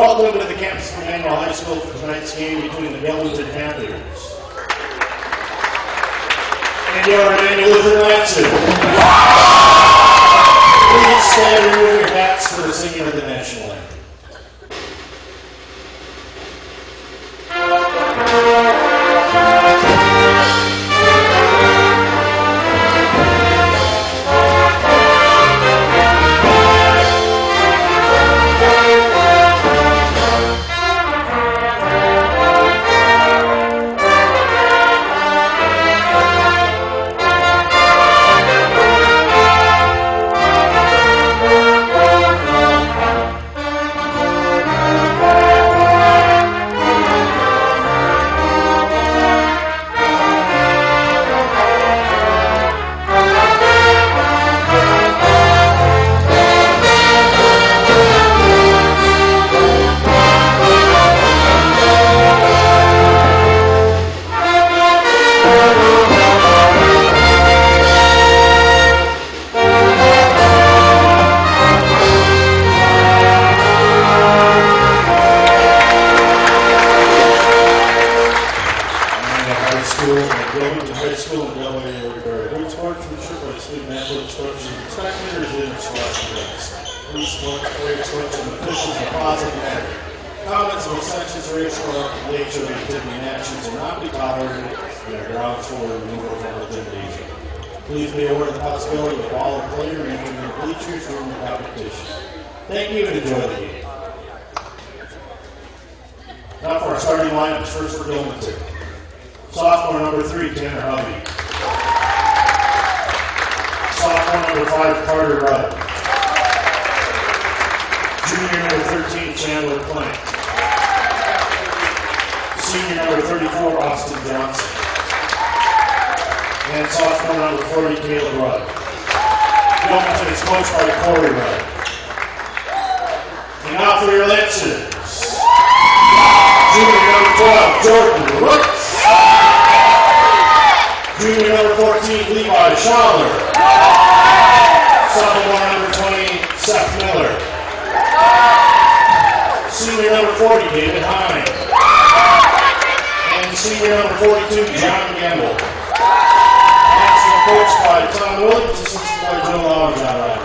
Welcome to the campus of Emmanuel High School for tonight's game between the Gilmanton Panthers and your Emmanuel Lutheran Lancers. Please stand and remove your hats for the singing of the national anthem. Please be aware of the possibility of all the player entering the bleachers during the competition. Thank you and enjoy the game. Now for our starting lineups, first for Gilmanton. Sophomore number 3, Tanner Hovey. Sophomore number 5, Carter Rudd. Junior number 13, Chandler Plank. Senior number 34, Austin Johnson. And sophomore number 40, Caleb Rudd. Gilmanton is coached by Corey Rudd. And now for your Lancers. Junior number 12, Jordan Rooks. Junior number 14, Levi Schaller. Sophomore number 20, Seth Miller. Senior number 40, David Hine. And senior number 42, John Gamble. Coached by Tom Williams, assistant by Joe Lauer, John Ryan.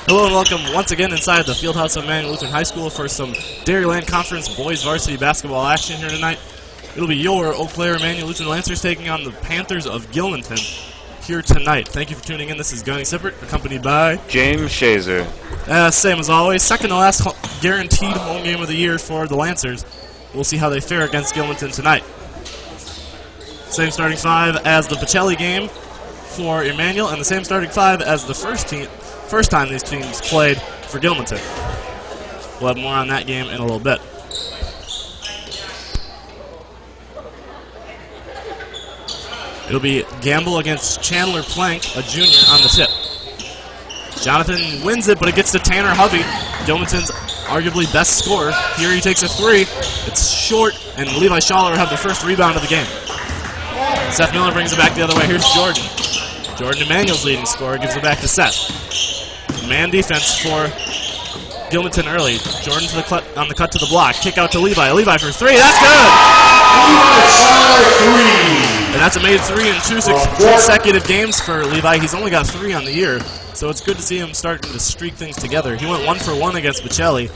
Hello and welcome once again inside the Fieldhouse of Emmanuel Lutheran High School for some Dairyland Conference boys varsity basketball action here tonight. It'll be your Eau Claire Emmanuel Lutheran Lancers taking on the Panthers of Gilmanton here tonight. Thank you for tuning in. This is Gunny Sippert, accompanied by James Shazer. Same as always, second to last guaranteed home game of the year for the Lancers. We'll see how they fare against Gilmanton tonight. Same starting 5 as the Pacelli game for Emmanuel, and the same starting 5 as the first time these teams played for Gilmanton. We'll have more on that game in a little bit. It'll be Gamble against Chandler Plank, a junior, on the tip. Jonathan wins it, but it gets to Tanner Hovey, Gilmanton's arguably best scorer. Here he takes a 3. It's short, and Levi Schaller have the first rebound of the game. Seth Miller brings it back the other way. Here's Jordan. Jordan, Emmanuel's leading scorer, gives it back to Seth. Man defense for Gilmanton early. Jordan to the on the cut to the block. Kick out to Levi. Levi for 3. That's good! And that's a made 3 in 2 consecutive games for Levi. He's only got 3 on the year, so it's good to see him starting to streak things together. He went 1 for 1 against Pacelli,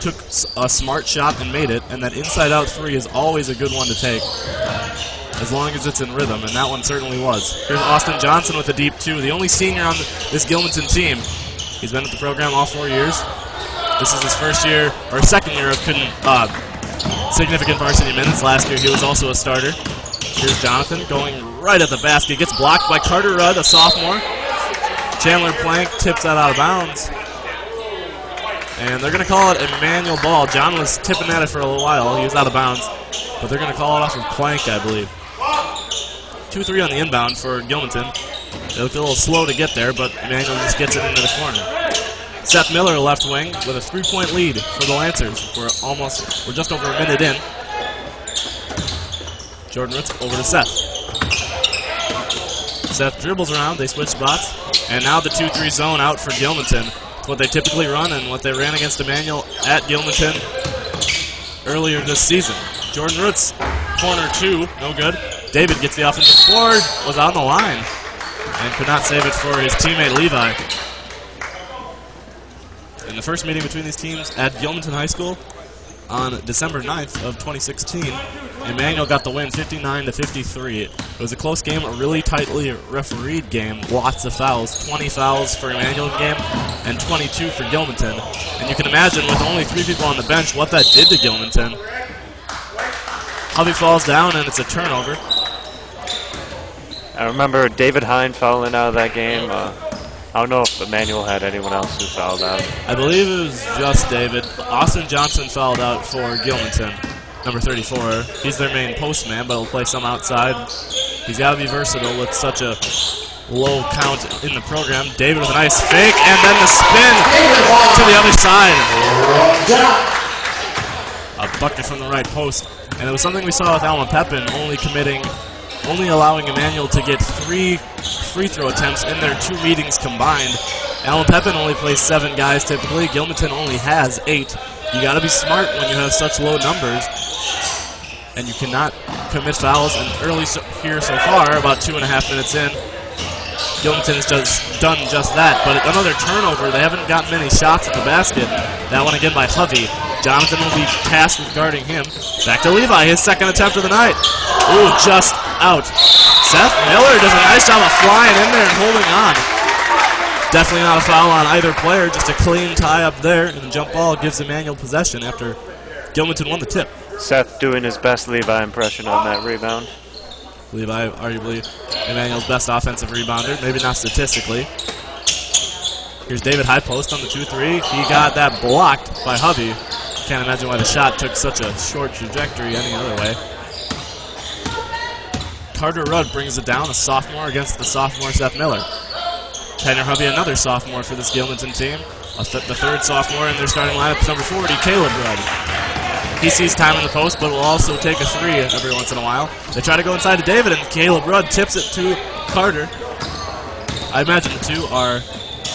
took a smart shot and made it, and that inside-out 3 is always a good one to take, as long as it's in rhythm, and that one certainly was. Here's Austin Johnson with a deep 2, the only senior on this Gilmanton team. He's been at the program all 4 years. This is his first year, or second year of significant varsity minutes. Last year he was also a starter. Here's Jonathan going right at the basket. Gets blocked by Carter Rudd, a sophomore. Chandler Plank tips that out of bounds. And they're going to call it Emmanuel ball. John was tipping at it for a little while. He was out of bounds. But they're going to call it off of Plank, I believe. 2-3 on the inbound for Gilmanton. They looked a little slow to get there, but Emmanuel just gets it into the corner. Seth Miller, left wing, with a 3-point lead for the Lancers. We're just over a minute in. Jordan Ritz over to Seth. Seth dribbles around, they switch spots, and now the 2-3 zone out for Gilmanton. It's what they typically run and what they ran against Emmanuel at Gilmanton earlier this season. Jordan Roots, corner 2, no good. David gets the offensive board, was on the line, and could not save it for his teammate Levi. In the first meeting between these teams at Gilmanton High School on December 9th of 2016, Emmanuel got the win 59-53. It was a close game, a really tightly refereed game, lots of fouls, 20 fouls for Emmanuel in the game and 22 for Gilmanton. And you can imagine with only 3 people on the bench what that did to Gilmanton. Hovey falls down and it's a turnover. I remember David Hine fouling out of that game. I don't know if Emmanuel had anyone else who fouled out. I believe it was just David. Austin Johnson fouled out for Gilmanton, number 34. He's their main postman, but he'll play some outside. He's got to be versatile with such a low count in the program. David with a nice fake, and then the spin to the other side. A bucket from the right post. And it was something we saw with Alma Pepin, only allowing Emmanuel to get 3 free throw attempts in their 2 meetings combined. Alma Pepin only plays 7 guys typically. Gilmanton only has 8. You got to be smart when you have such low numbers, and you cannot commit fouls. And early here so far, about 2.5 minutes in, Gilmanton has just done just that. But another turnover. They haven't gotten many shots at the basket. That one again by Hovey. Jonathan will be tasked with guarding him. Back to Levi, his second attempt of the night. Ooh, just out. Seth Miller does a nice job of flying in there and holding on. Definitely not a foul on either player, just a clean tie up there, and the jump ball gives Emmanuel possession after Gilmanton won the tip. Seth doing his best Levi impression on that rebound. Levi, arguably Emmanuel's best offensive rebounder, maybe not statistically. Here's David high post on the 2-3. He got that blocked by Hovey. Can't imagine why the shot took such a short trajectory any other way. Carter Rudd brings it down, a sophomore against the sophomore Seth Miller. Tanner Hovey, another sophomore for this Gilmanton team. The third sophomore in their starting lineup is number 40, Caleb Rudd. He sees time in the post, but will also take a 3 every once in a while. They try to go inside to David, and Caleb Rudd tips it to Carter. I imagine the two are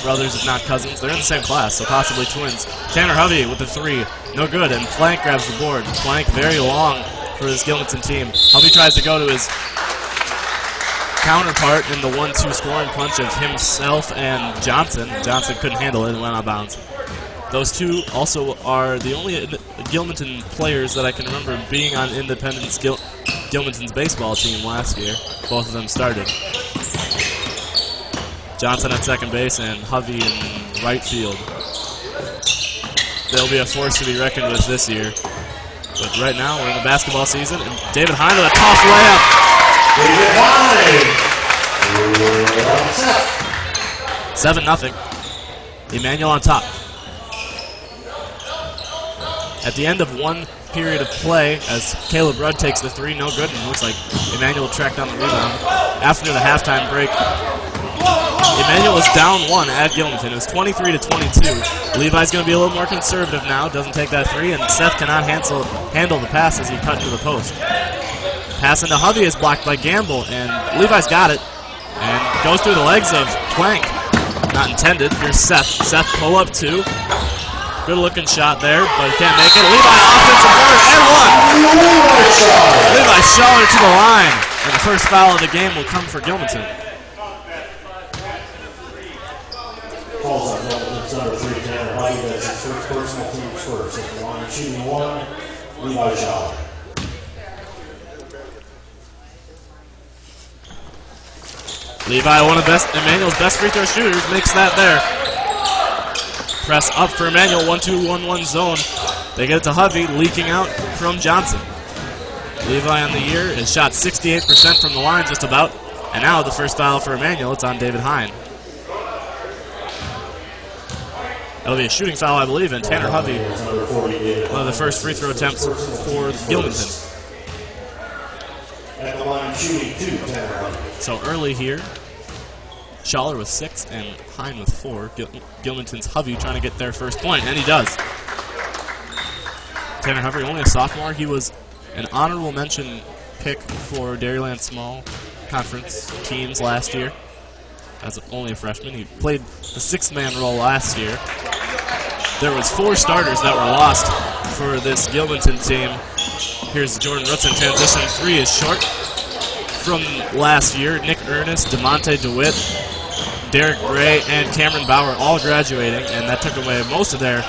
brothers, if not cousins. They're in the same class, so possibly twins. Tanner Hovey with the 3. No good, and Plank grabs the board. Plank very long for this Gilmanton team. Hovey tries to go to his counterpart in the 1-2 scoring punch of himself and Johnson. Johnson couldn't handle it and went out of bounds. Those two also are the only Gilmanton players that I can remember being on Independence Gilmanton's baseball team last year. Both of them started. Johnson at second base and Hovey in right field. They'll be a force to be reckoned with this year. But right now, we're in the basketball season, and David Hine with a tough layup. 7-0. Emmanuel on top. At the end of one period of play, as Caleb Rudd takes the 3, no good, and it looks like Emmanuel tracked down the rebound. After the halftime break, Emmanuel is down 1 at Gilmanton. It was 23-22. Levi's going to be a little more conservative now, doesn't take that 3, and Seth cannot handle the pass as he cut to the post. Pass into Hovey is blocked by Gamble, and Levi's got it, and goes through the legs of Plank. Not intended. Here's Seth. Seth pull up 2. Good looking shot there, but he can't make it. Levi offensive board and 1. Levi showing it to the line, and the first foul of the game will come for Gilmanton. Falls on Gilmanton's number 3, Tanner Hovey. That's his first personal team's first. At the line shooting 1, Levi Shaw. Levi, one of Emmanuel's best free throw shooters, makes that there. Press up for Emmanuel, 1-2-1-1 zone. They get it to Hovey, leaking out from Johnson. Levi on the year has shot 68% from the line, just about. And now the first foul for Emmanuel, it's on David Hine. That'll be a shooting foul, I believe, and Tanner Hovey, one of the first free throw attempts for Gilmanton. At the line shooting 2, Tanner Hovey. So early here, Schaller with 6 and Hine with 4. Gilmanton's Hovey trying to get their first point, and he does. Tanner Hovey, only a sophomore. He was an honorable mention pick for Dairyland Small conference teams last year as only a freshman. He played the sixth-man role last year. There was 4 starters that were lost for this Gilmanton team. Here's Jordan Roots in transition. 3 is short from last year. Nick Ernest, DeMonte DeWitt, Derek Gray, and Cameron Bauer all graduating, and that took away most of their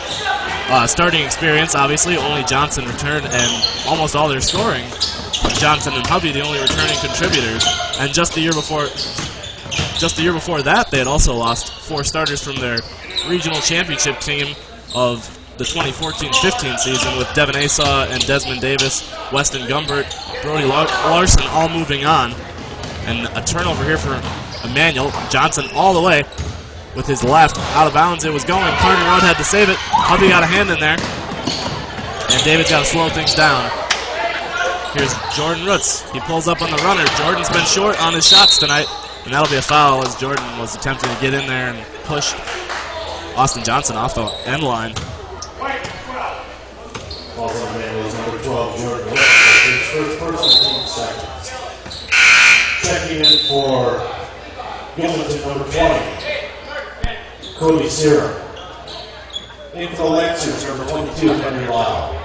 starting experience. Obviously, only Johnson returned, and almost all their scoring. Johnson and Hubby, the only returning contributors. And just the year before that, they had also lost 4 starters from their regional championship team of the 2014-15 season, with Devin Asaw and Desmond Davis, Weston Gumbert, Brody Larson all moving on. And a turnover here for Emmanuel. Johnson all the way with his left. Out of bounds it was going. Carter Road had to save it. Hubby got a hand in there. And David's got to slow things down. Here's Jordan Roots. He pulls up on the runner. Jordan's been short on his shots tonight. And that'll be a foul as Jordan was attempting to get in there and push Austin Johnson off the end line. Falls on Emmanuel's number 12, Jordan Roots. His first personal team seconds. Checking in for Gilmanton, number 20, Cody Serum. In for the Lexers, number 22, Henry Lau.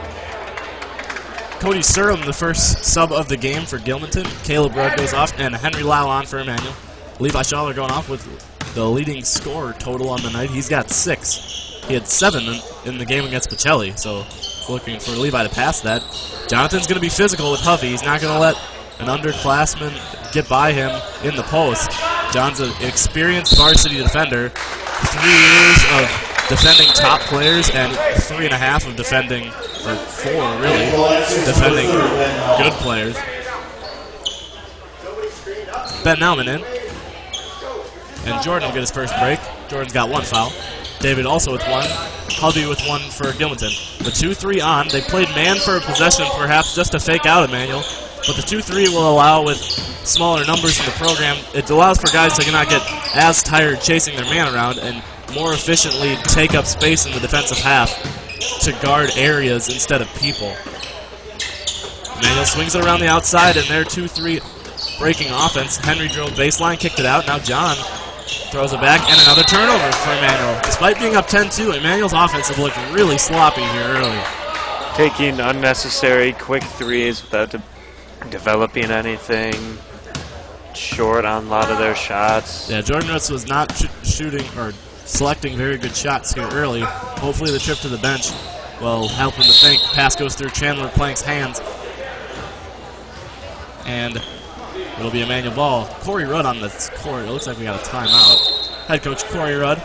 Cody Serum, the first sub of the game for Gilmanton. Caleb Rudd goes off, and Henry Lau on for Emmanuel. Levi Schaller going off with the leading scorer total on the night. He's got 6. He had 7 in the game against Pacelli, so looking for Levi to pass that. Jonathan's going to be physical with Hovey. He's not going to let an underclassman get by him in the post. John's an experienced varsity defender. 3 years of defending top players and 3.5 of defending, or 4 really, defending good players. Ben Nauman in. And Jordan will get his first break. Jordan's got 1 foul. David also with 1. Hovey with 1 for Gilmanton. The 2-3 on. They played man for a possession, perhaps just to fake out Emmanuel. But the 2-3 will allow, with smaller numbers in the program, it allows for guys to not get as tired chasing their man around and more efficiently take up space in the defensive half to guard areas instead of people. Emmanuel swings it around the outside, and their 2-3 breaking offense. Henry drove baseline, kicked it out. Now John throws it back, and another turnover for Emmanuel. Despite being up 10-2, Emmanuel's offense is looking really sloppy here early. Taking unnecessary quick threes without developing anything. Short on a lot of their shots. Yeah, Jordan Rutz was not shooting or selecting very good shots here early. Hopefully the trip to the bench will help him to think. Pass goes through Chandler Plank's hands. And it'll be Emmanuel ball. Corey Rudd on the court. It looks like we got a timeout. Head coach Corey Rudd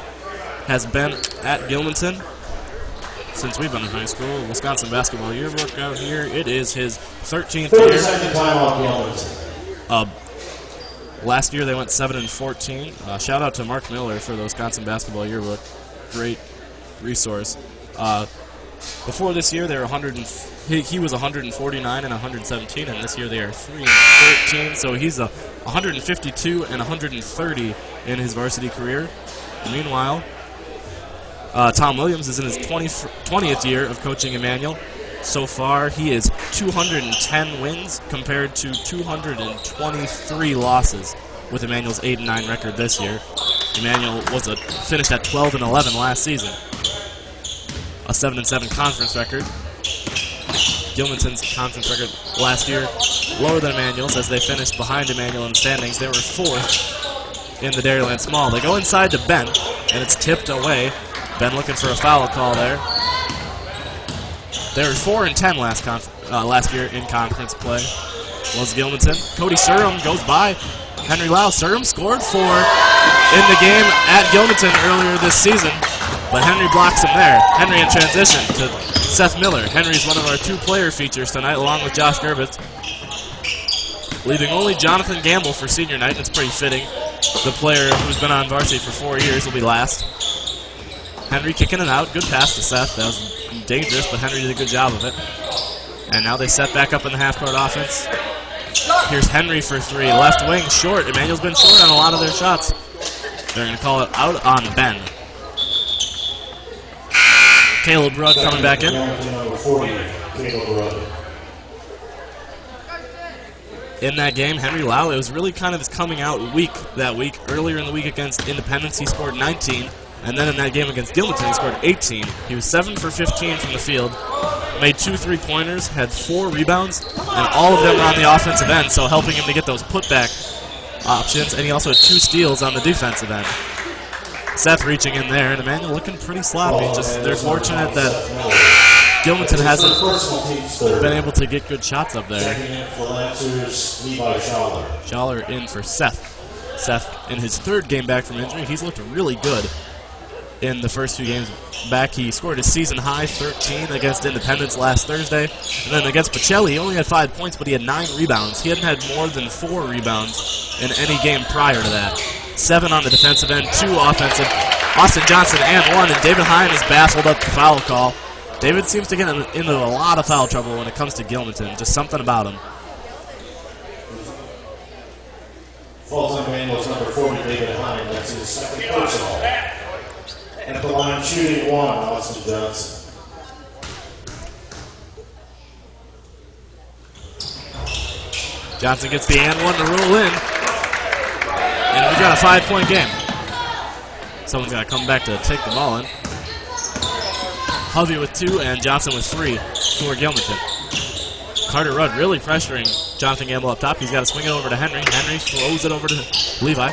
has been at Gilmanton since we've been in high school. Wisconsin basketball yearbook out here. It is his 13th year. 32nd time on Gilmanton. Last year they went 7-14. Shout out to Mark Miller for the Wisconsin basketball yearbook. Great resource. Before this year, they were he was 149 and 117, and this year they are 3-13. So he's a 152 and 130 in his varsity career. Meanwhile, Tom Williams is in his 20th year of coaching Emmanuel. So far, he is 210 wins compared to 223 losses with Emmanuel's 8-9 record this year. Emmanuel finished at 12-11 last season. A 7-7 conference record. Gilmanton's conference record last year lower than Emmanuel's as they finished behind Emmanuel in the standings. They were 4th in the Dairyland Small. They go inside to Ben, and it's tipped away. Ben looking for a foul call there. They were 4-10 last year in conference play. Was Gilmanton. Cody Surum goes by Henry Lau. Surum scored 4 in the game at Gilmanton earlier this season, but Henry blocks him there. Henry in transition to Seth Miller. Henry's one of our 2 player features tonight, along with Josh Gerbitz. Leaving only Jonathan Gamble for senior night, and it's pretty fitting. The player who's been on varsity for 4 years will be last. Henry kicking it out. Good pass to Seth. That was dangerous, but Henry did a good job of it. And now they set back up in the half-court offense. Here's Henry for 3. Left wing, short. Emmanuel's been short on a lot of their shots. They're going to call it out on Ben. Caleb Rudd coming back in. in that game. Henry Lau, it was really kind of his coming out week that week. Earlier in the week against Independence, he scored 19. And then in that game against Gilmanton, he scored 18. He was 7 for 15 from the field, made 2 3-pointers, had 4 rebounds, and all of them were on the offensive end, so helping him to get those putback options. And he also had 2 steals on the defensive end. Seth reaching in there, and Emmanuel looking pretty sloppy. Just they're fortunate that Gilmanton hasn't been able to get good shots up there. Schaller in for Seth. Seth, in his 3rd game back from injury, he's looked really good in the first 2 games back. He scored his season-high 13 against Independence last Thursday. And then against Pacelli, he only had 5 points, but he had 9 rebounds. He hadn't had more than 4 rebounds in any game prior to that. 7 on the defensive end, 2 offensive. Austin Johnson and 1, and David Hine is baffled up the foul call. David seems to get into a lot of foul trouble when it comes to Gilmanton. Just something about him. Full-time Manuals number 40, David Hine. That's his 2nd personal. At the line, shooting 1, Austin Johnson. Johnson gets the and 1 to roll in. And we've got a 5-point game. Someone's got to come back to take the ball in. Hovey with 2 and Johnson with 3 for Gilmanton. Carter Rudd really pressuring Jonathan Gamble up top. He's got to swing it over to Henry. Henry throws it over to Levi.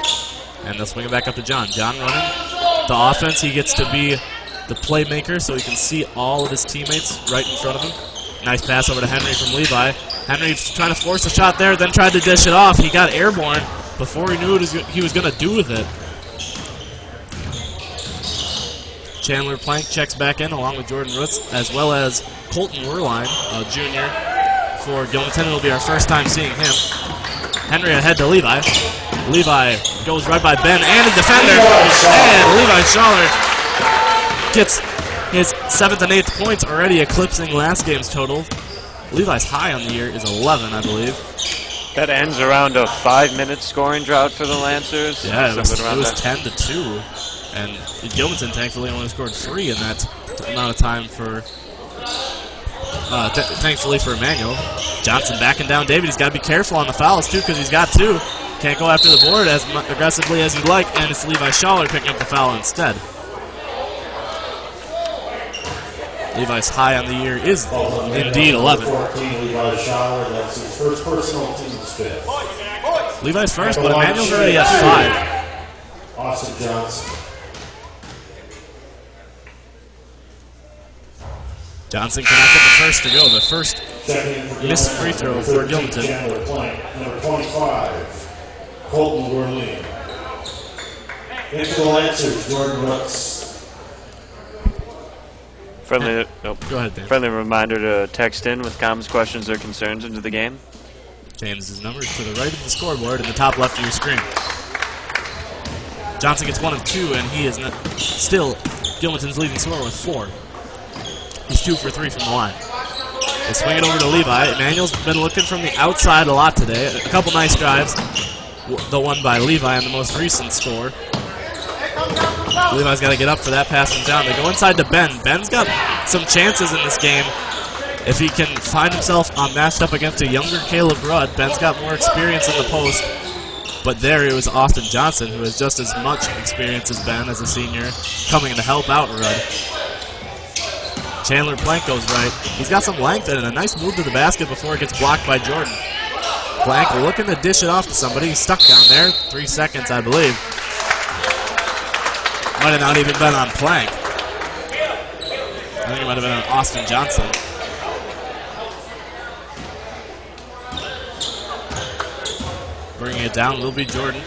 And they'll swing it back up to John. John running the offense. He gets to be the playmaker so he can see all of his teammates right in front of him. Nice pass over to Henry from Levi. Henry trying to force a shot there, then tried to dish it off. He got airborne before he knew what he was going to do with it. Chandler Plank checks back in along with Jordan Roots, as well as Colton Werline, a junior for Gilmanton. It'll be our first time seeing him. Henry ahead to Levi. Levi goes right by Ben and a defender. And Levi Schaller gets his 7th and 8th points, already eclipsing last game's total. Levi's high on the year is 11, I believe. That ends around a 5-minute scoring drought for the Lancers. Yeah, it was 10 to 2. And Gilmanton thankfully only scored 3 in that amount of time for, thankfully for Emmanuel. Johnson backing down David. He's got to be careful on the fouls too because he's got 2. Can't go after the board as aggressively as you'd like, and it's Levi Schaller picking up the foul instead. Levi's high on the year is indeed 11. 14, Levi Schaller. That's his first personal, team's 5th. Levi's first, but Emmanuel's already at 5. Austin Johnson. Johnson cannot get the first to go. The first missed free throw for Gilmanton. Chandler Plank, number 25, Colton Werline. Into the Lancers, Jordan Roots. Friendly, Go ahead, Dan. Friendly reminder to text in with comments, questions, or concerns into the game. James's number is to the right of the scoreboard in the top left of your screen. Johnson gets 1 of 2, and he is still Gilmanton's leading scorer with 4. He's 2 for 3 from the line. They swing it over to Levi. Emmanuel's been looking from the outside a lot today. A couple nice drives. The one by Levi on the most recent score. Levi's got to get up for that pass from down. They go inside to Ben. Ben's got some chances in this game. If he can find himself matched up against a younger Caleb Rudd, Ben's got more experience in the post. But there it was Austin Johnson, who has just as much experience as Ben as a senior, coming in to help out Rudd. Chandler Plank goes right. He's got some length and a nice move to the basket before it gets blocked by Jordan. Plank looking to dish it off to somebody. He's stuck down there. 3 seconds, I believe. Might have not even been on Plank. I think it might have been on Austin Johnson. Bringing it down will be Jordan.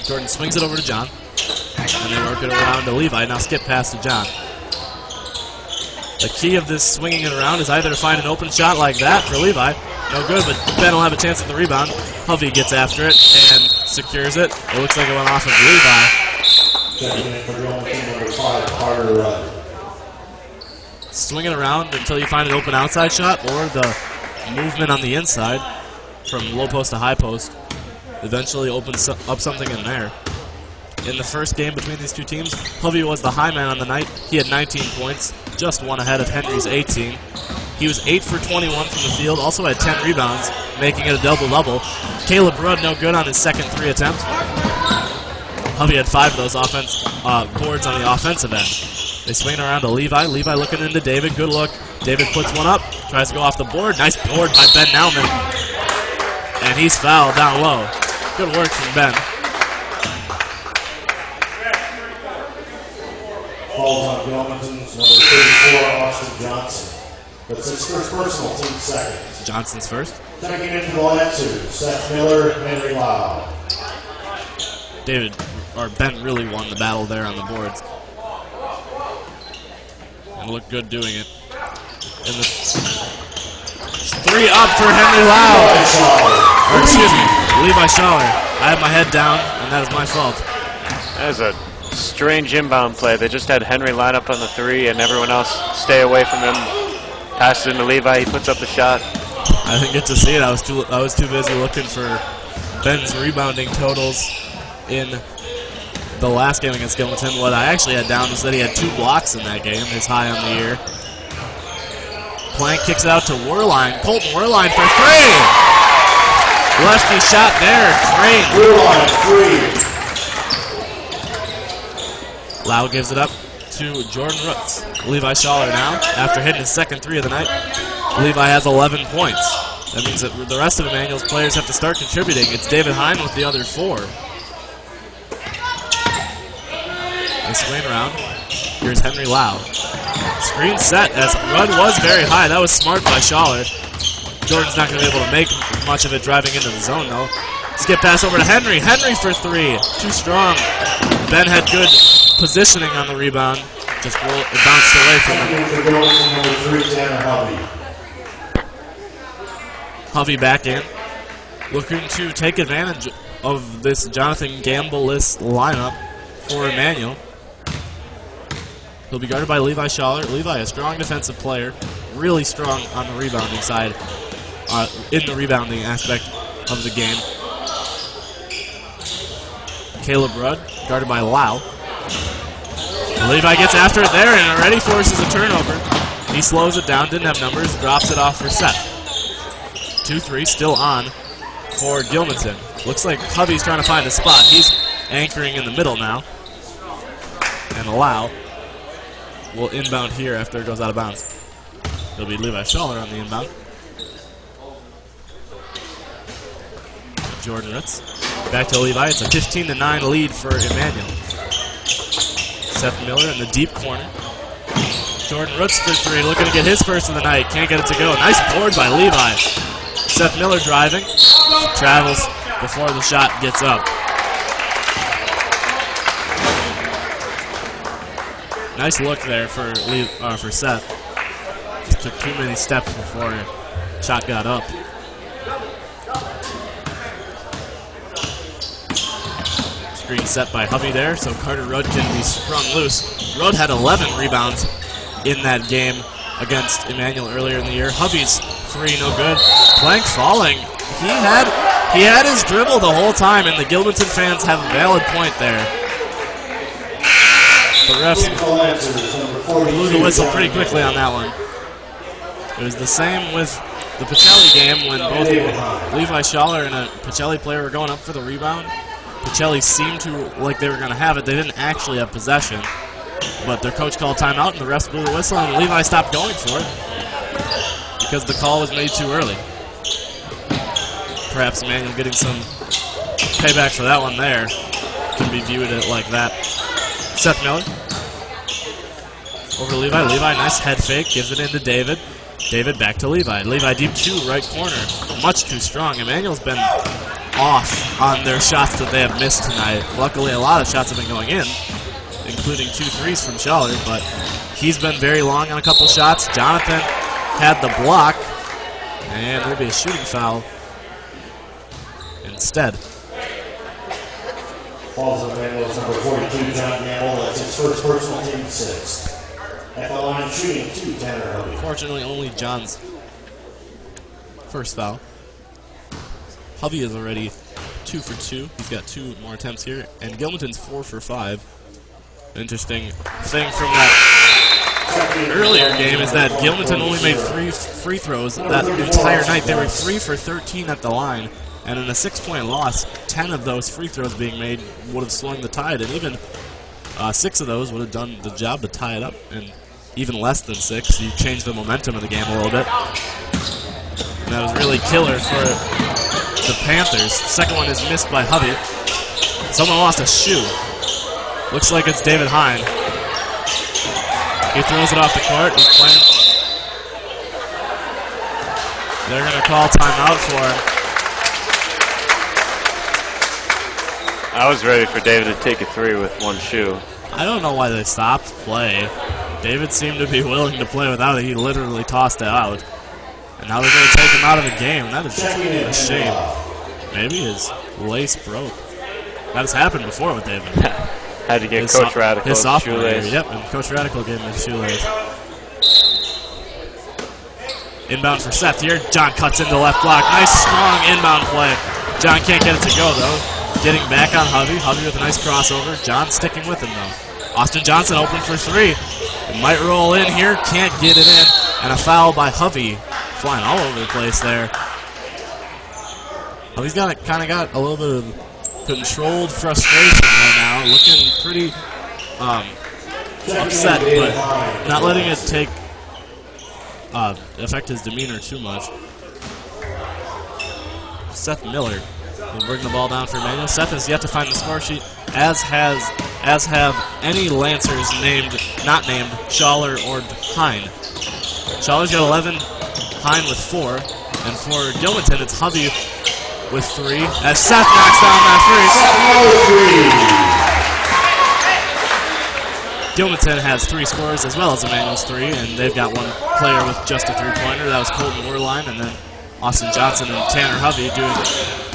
Jordan swings it over to John. And they work it around to Levi. Now skip pass to John. The key of this swinging it around is either to find an open shot like that for Levi. No good, but Ben will have a chance at the rebound. Hovey gets after it and secures it. It looks like it went off of Levi. Swing it around until you find an open outside shot or the movement on the inside from low post to high post. Eventually opens up something in there. In the first game between these two teams, Hovey was the high man on the night. He had 19 points, just 1 ahead of Henry's 18. He was 8 for 21 from the field, also had 10 rebounds, making it a double-double. Caleb Rudd no good on his second 3 attempt. Hovey had 5 of those boards on the offensive end. They swing around to Levi. Levi looking into David. Good look. David puts one up. Tries to go off the board. Nice board by Ben Nauman. And he's fouled down low. Good work from Ben. Falls on Gilmanton's number 34, Austin Johnson. That's his first personal, team second. Johnson's first. Checking into the line 2, Seth Miller, Henry Lau. Ben really won the battle there on the boards. And looked good doing it. And the 3 up for Henry Lau. Or excuse me, Levi Schaller. I had my head down, and that is my fault. That is a strange inbound play. They just had Henry line up on the 3 and everyone else stay away from him. Pass it into Levi, he puts up the shot. I didn't get to see it. I was too busy looking for Ben's rebounding totals in the last game against Gilmanton. What I actually had down was that he had 2 blocks in that game, his high on the year. Plank kicks it out to Werline. Colton Werline for 3! Lefty shot there, Crane. Werline, 3. Lau gives it up to Jordan Roots. Levi Schaller now, after hitting his second 3 of the night. Levi has 11 points. That means that the rest of Emmanuel's players have to start contributing. It's David Hine with the other 4. They swing around. Here's Henry Lau. Screen set as Rudd was very high. That was smart by Schaller. Jordan's not going to be able to make much of it driving into the zone, though. Skip pass over to Henry. Henry for 3. Too strong. Ben had good positioning on the rebound. Just it bounced away from him. Hovey back in. Looking to take advantage of this Jonathan Gamble-less lineup for Emmanuel. He'll be guarded by Levi Schaller. Levi, a strong defensive player. Really strong on the rebounding side. In the rebounding aspect of the game. Caleb Rudd, guarded by Lau. Levi gets after it there and already forces a turnover. He slows it down, didn't have numbers, drops it off for Seth. 2-3 still on for Gilmanton. Looks like Hovey's trying to find a spot. He's anchoring in the middle now. And Lau will inbound here after it goes out of bounds. It'll be Levi Schaller on the inbound. Jordan Ritz. Back to Levi. It's a 15-9 lead for Emmanuel. Seth Miller in the deep corner. Jordan Ritz for 3, looking to get his first of the night. Can't get it to go. Nice board by Levi. Seth Miller driving. Travels before the shot gets up. Nice look there for Seth. Just took too many steps before the shot got up. Screen set by Hovey there, so Carter Rudd can be sprung loose. Rudd had 11 rebounds in that game against Emmanuel earlier in the year. Hovey's 3 no good. Plank falling. He had his dribble the whole time, and the Gilmanton fans have a valid point there. The refs blew the whistle pretty quickly on that one. It was the same with the Pacelli game when both Levi Schaller and a Pacelli player were going up for the rebound. Pacelli seemed to like they were going to have it. They didn't actually have possession, but their coach called timeout and the refs blew the whistle and Levi stopped going for it because the call was made too early. Perhaps Emmanuel getting some payback for that one there. Can be viewed like that. Seth Miller. Over to Levi. Levi, nice head fake. Gives it into David. David back to Levi. Levi deep 2, right corner. Much too strong. Emmanuel's been off on their shots that they have missed tonight. Luckily, a lot of shots have been going in, including 2 threes from Schaller, but he's been very long on a couple shots. Jonathan had the block, and there'll be a shooting foul instead. Falls on Emmanuel's number 42, John Gamble. That's his first personal, team 6. At the line shooting 2, Tanner Hovey. Fortunately, only John's first foul. Hovey is already 2 for 2. He's got 2 more attempts here, and Gilmanton's 4 for 5. Interesting thing from that earlier game is that Gilmanton only made 3 free throws that entire night. They were 3 for 13 at the line. And in a 6-point loss, 10 of those free throws being made would have swung the tide. And even 6 of those would have done the job to tie it up. And even less than 6, you change the momentum of the game a little bit. And that was really killer for the Panthers. Second one is missed by Hovey. Someone lost a shoe. Looks like it's David Hine. He throws it off the court. He's playing. They're going to call timeout for him. I was ready for David to take a 3 with 1 shoe. I don't know why they stopped play. David seemed to be willing to play without it. He literally tossed it out. And now they're going to take him out of the game. That is just a shame. Maybe his lace broke. That has happened before with David. Had to get Coach Radical his sophomore year. shoelace. Yep, and Coach Radical gave him his shoelace. Inbound for Seth here. John cuts into left block. Nice, strong inbound play. John can't get it to go, though. Getting back on Hovey. Hovey with a nice crossover. John sticking with him, though. Austin Johnson open for 3. It might roll in here. Can't get it in. And a foul by Hovey. Flying all over the place there. Hovey's kind of got a little bit of controlled frustration right now. Looking pretty upset, but not letting it affect his demeanor too much. Seth Miller will bring the ball down for Emmanuel. Seth has yet to find the score sheet, as have any Lancers not named Schaller or Hine. Schaller's got 11, Hine with 4, and for Gilmanton it's Hovey with 3, as Seth knocks down that 3. Gilmanton has 3 scores as well as Emmanuel's 3, and they've got 1 player with just a 3-pointer. That was Colton Werline, and then Austin Johnson and Tanner Hovey doing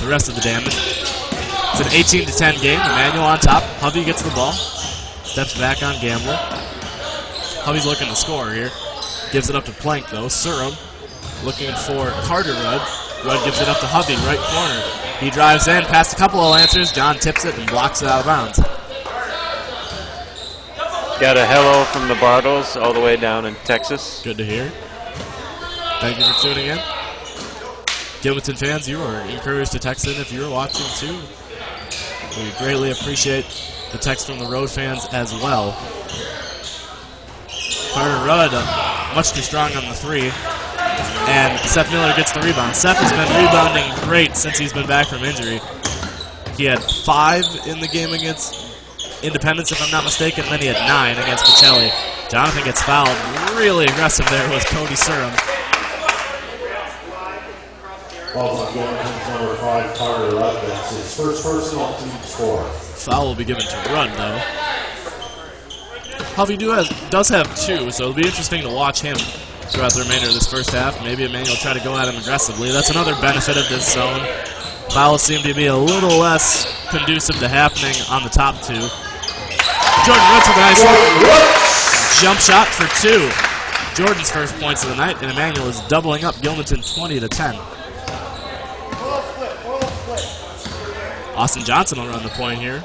the rest of the damage. It's an 18-10 game. Emmanuel on top. Hovey gets the ball. Steps back on Gambler. Hovey's looking to score here. Gives it up to Plank, though. Surum looking for Carter Rudd. Rudd gives it up to Hovey, right corner. He drives in, past a couple of Lancers. John tips it and blocks it out of bounds. Got a hello from the Bartles all the way down in Texas. Good to hear. Thank you for tuning in. Gilmanton fans, you are encouraged to text in if you're watching too. We greatly appreciate the text from the road fans as well. Carter Rudd, much too strong on the 3. And Seth Miller gets the rebound. Seth has been rebounding great since he's been back from injury. He had 5 in the game against Independence, if I'm not mistaken, and then he had 9 against Pacelli. Jonathan gets fouled. Really aggressive there was Cody Surum. Falls on Gilmanton's number 5, Carter Rudd. That's his first personal team score. Foul will be given to Rudd, though. Hovey does have 2, so it'll be interesting to watch him throughout the remainder of this first half. Maybe Emmanuel will try to go at him aggressively. That's another benefit of this zone. Fouls seem to be a little less conducive to happening on the top 2. Jordan Roots with a nice jump shot for 2. Jordan's first points of the night, and Emmanuel is doubling up Gilmanton 20-10. Austin Johnson will run the point here.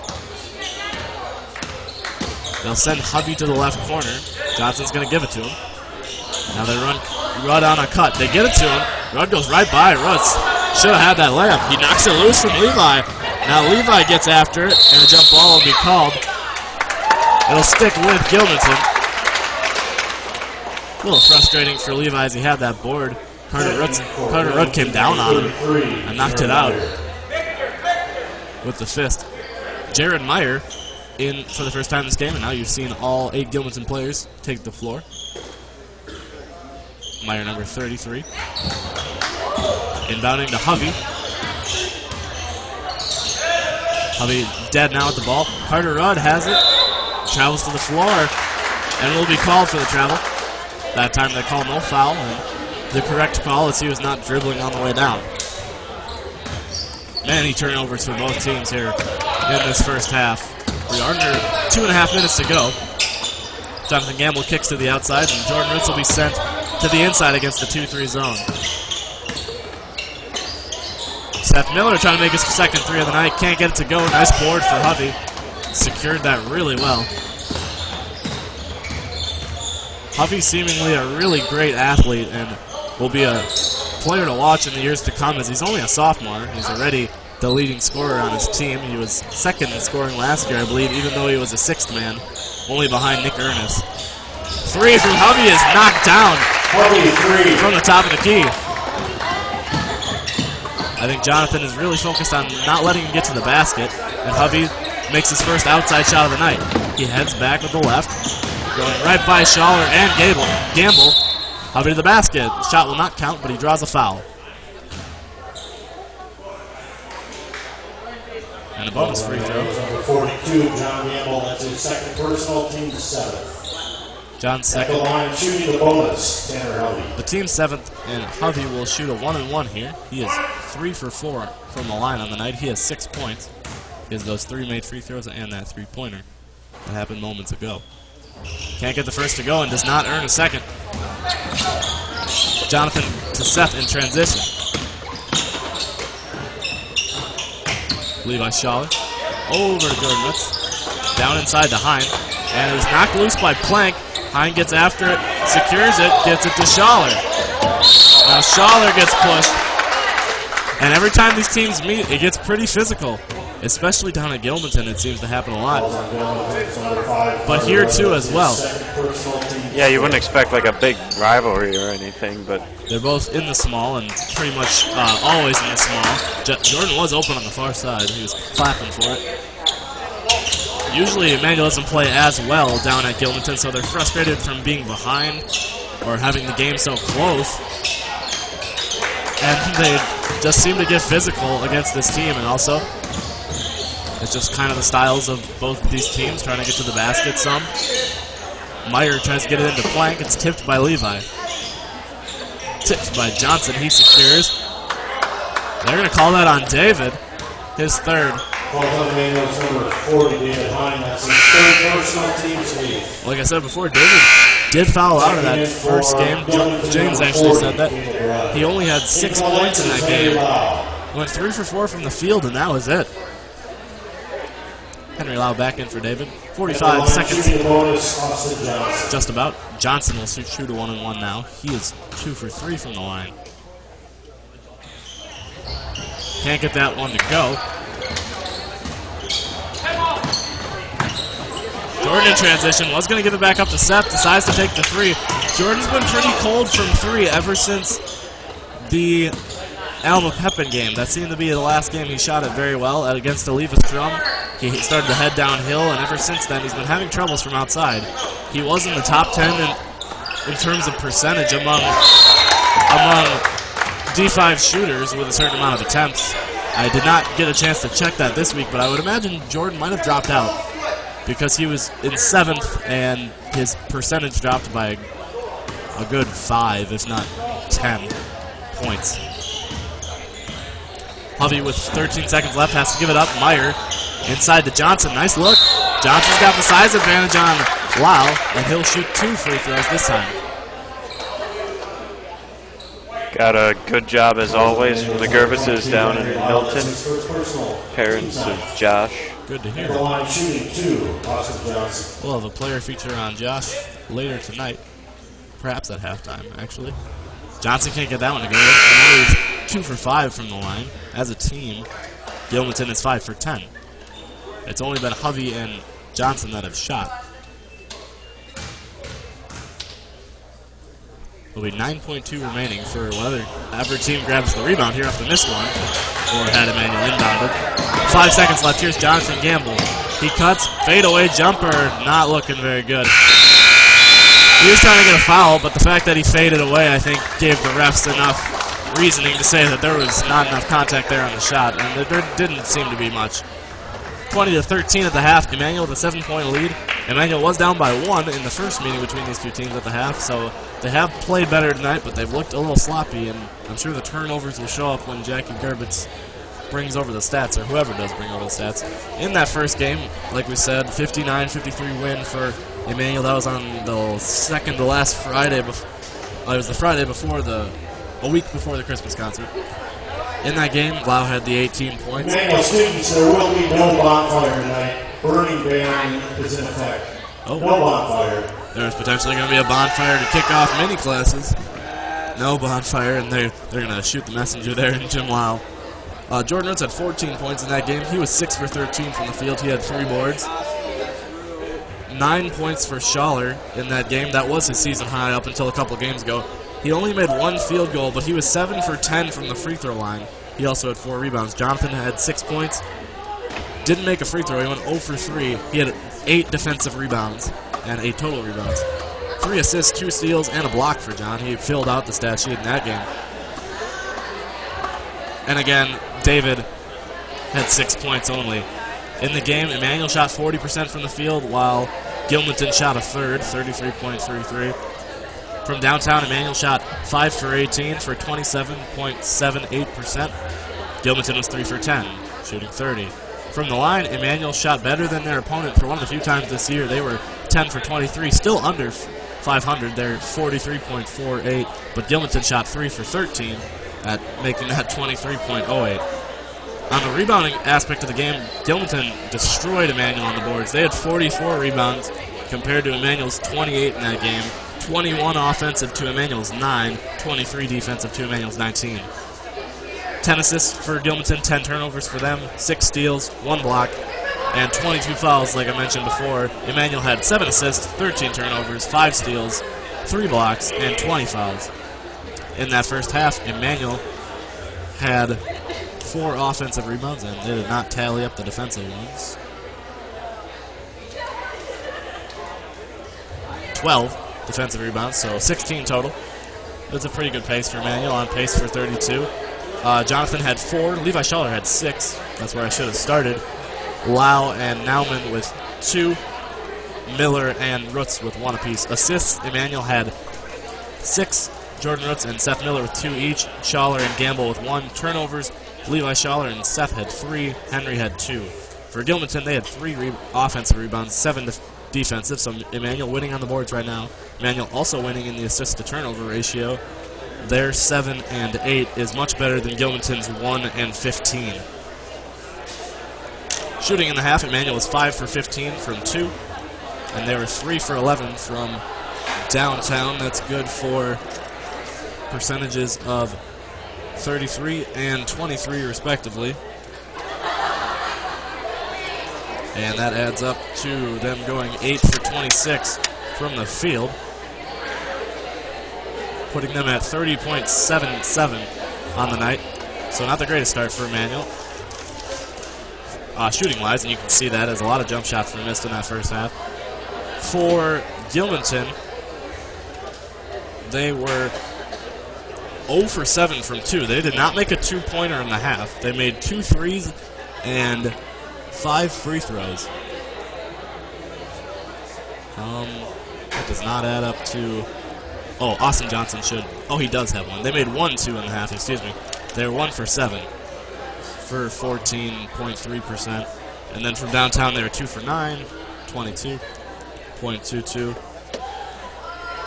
They'll send Hovey to the left corner. Johnson's going to give it to him. Now they run Rudd on a cut. They get it to him. Rudd goes right by. Rudd should have had that layup. He knocks it loose from Levi. Now Levi gets after it, and a jump ball will be called. It'll stick with Gilmanton. A little frustrating for Levi as he had that board. Carter Rudd came down on him and knocked it out with the fist. Jared Meyer in for the first time in this game, and now you've seen all 8 Gilmanton players take the floor. Meyer number 33. Inbounding to Hovey. Hovey dead now at the ball. Carter Rudd has it. Travels to the floor. And will be called for the travel. That time they call no foul. And the correct call is he was not dribbling on the way down. Many turnovers for both teams here in this first half. We are under 2.5 minutes to go. Jonathan Gamble kicks to the outside, and Jordan Roots will be sent to the inside against the 2-3 zone. Seth Miller trying to make his second 3 of the night. Can't get it to go. Nice board for Hovey. Secured that really well. Hovey's seemingly a really great athlete and will be a player to watch in the years to come, as he's only a sophomore. He's already the leading scorer on his team. He was second in scoring last year, I believe, even though he was a sixth man, only behind Nick Ernest. Three from Hovey is knocked down from the top of the key. I think Jonathan is really focused on not letting him get to the basket, and Hovey makes his first outside shot of the night. He heads back with the left, going right by Schaller and Gamble. Hovey to the basket. The shot will not count, but he draws a foul. And a bonus free throw. Number 42, John Gamble. That's his second personal, team 7th. John's second. At the line shooting the bonus, Tanner Hovey. The team's 7th, and Hovey will shoot a 1-and-1 here. He is 3 for 4 from the line on the night. He has 6 points. He has those 3 made free throws and that 3-pointer that happened moments ago. Can't get the first to go and does not earn a second. Jonathan to Seth in transition. Levi Schaller over to Gilmanton. Down inside to Hine. And it was knocked loose by Plank. Hine gets after it, secures it, gets it to Schaller. Now Schaller gets pushed. And every time these teams meet, it gets pretty physical. Especially down at Gilmanton, it seems to happen a lot. But here too as well. Yeah, you wouldn't expect like a big rivalry or anything, but they're both in the small and pretty much always in the small. Jordan was open on the far side. He was clapping for it. Usually Emmanuel doesn't play as well down at Gilmanton, so they're frustrated from being behind or having the game so close. And they just seem to get physical against this team, and also it's just kind of the styles of both of these teams, trying to get to the basket some. Meyer tries to get it into Plank. It's tipped by Levi. Tipped by Johnson. He secures. They're going to call that on David. His third. Number 40, David Hine. That's his third personal team's lead. Like I said before, David did foul out of that first game. James actually said that. He only had 6 points in that game. Went 3 for 4 from the field, and that was it. Henry Lau back in for David. 45 seconds. Just about. Johnson will shoot a 1-and-1 now. He is 2 for 3 from the line. Can't get that one to go. Jordan in transition. Was going to give it back up to Seth. Decides to take the 3. Jordan's been pretty cold from 3 ever since the Alma Pepin game. That seemed to be the last game he shot it very well against Olivas Drum. He started to head downhill, and ever since then he's been having troubles from outside. He was in the top 10 in terms of percentage among D5 shooters with a certain amount of attempts. I did not get a chance to check that this week, but I would imagine Jordan might have dropped out because he was in 7th and his percentage dropped by a good 5, if not 10 points. Hovey with 13 seconds left has to give it up. Meyer inside to Johnson. Nice look. Johnson's got the size advantage on Lau, and he'll shoot 2 free throws this time. Got a good job as always from the Gervises down in Milton. Parents of Josh. Good to hear. We'll have a player feature on Josh later tonight. Perhaps at halftime, actually. Johnson can't get that one to go. And he's 2 for 5 from the line. As a team, Gilmanton is 5 for 10. It's only been Hovey and Johnson that have shot. There'll be 9.2 remaining for whatever team grabs the rebound here off the missed one, or had Emmanuel inbounded. 5 seconds left. Here's Jonathan Gamble. He cuts, fadeaway jumper, not looking very good. He was trying to get a foul, but the fact that he faded away, I think, gave the refs enough reasoning to say that there was not enough contact there on the shot, and there didn't seem to be much. 20-13 at the half. Emmanuel with a 7-point lead. Emmanuel was down by 1 in the first meeting between these two teams at the half, so they have played better tonight, but they've looked a little sloppy, and I'm sure the turnovers will show up when Jackie Gerbitz brings over the stats, or whoever does bring over the stats. In that first game, like we said, 59-53 win for Emmanuel. That was on the second to last Friday. It was the Friday before a week before the Christmas concert. In that game, Lau had the 18 points. Emmanuel students, there will be no bonfire tonight. Burning ban is in effect. Oh. No bonfire. There's potentially going to be a bonfire to kick off mini classes. No bonfire, and they're going to shoot the messenger there in Jim Lau. Jordan Roots had 14 points in that game. He was 6 for 13 from the field. He had 3 boards. 9 points for Schaller in that game. That was his season high up until a couple games ago. He only made 1 field goal, but he was 7 for 10 from the free throw line. He also had 4 rebounds. Jonathan had 6 points. Didn't make a free throw. He went 0 for 3. He had 8 defensive rebounds and 8 total rebounds. 3 assists, 2 steals, and a block for John. He filled out the stat sheet in that game. And again, David had 6 points only. In the game, Emmanuel shot 40% from the field, while Gilmanton shot a third, 33.33. From downtown, Emmanuel shot 5 for 18 for 27.78%. Gilmanton was 3 for 10, shooting 30. From the line, Emmanuel shot better than their opponent for one of the few times this year. They were 10 for 23, still under 500. They're 43.48, but Gilmanton shot 3 for 13, at making that 23.08. On the rebounding aspect of the game, Gilmanton destroyed Emmanuel on the boards. They had 44 rebounds compared to Emmanuel's 28 in that game. 21 offensive to Emmanuel's 9, 23 defensive to Emmanuel's 19. 10 assists for Gilmanton, 10 turnovers for them, 6 steals, 1 block, and 22 fouls, like I mentioned before. Emmanuel had 7 assists, 13 turnovers, 5 steals, 3 blocks, and 20 fouls. In that first half, Emmanuel had 4 offensive rebounds, and they did not tally up the defensive ones. 12 defensive rebounds, so 16 total. That's a pretty good pace for Emmanuel, on pace for 32. Jonathan had 4. Levi Schaller had 6. That's where I should have started. Lau and Nauman with 2. Miller and Roots with 1 apiece. Assists, Emmanuel had 6. Jordan Roots and Seth Miller with 2 each. Schaller and Gamble with 1. Turnovers, Levi Schaller and Seth had 3. Henry had 2. For Gilmanton, they had 3 offensive rebounds, 7 defensive, so Emmanuel winning on the boards right now. Emmanuel also winning in the assist-to-turnover ratio. Their 7 and 8 is much better than Gilmanton's 1 and 15. Shooting in the half, Emmanuel was 5 for 15 from 2, and they were 3 for 11 from downtown. That's good for percentages of 33 and 23 respectively. And that adds up to them going 8 for 26 from the field, putting them at 30.77 on the night. So not the greatest start for Emmanuel. Shooting-wise, and you can see that as a lot of jump shots were missed in that first half. For Gilmanton, they were 0 for 7 from 2. They did not make a 2-pointer in the half. They made 2 threes and 5 free throws. That does not add up to... Oh, Austin Johnson should... Oh, he does have 1. They made 1-2 in the half, excuse me. They were 1 for 7 for 14.3%. And then from downtown, they were 2 for 9, 22.22.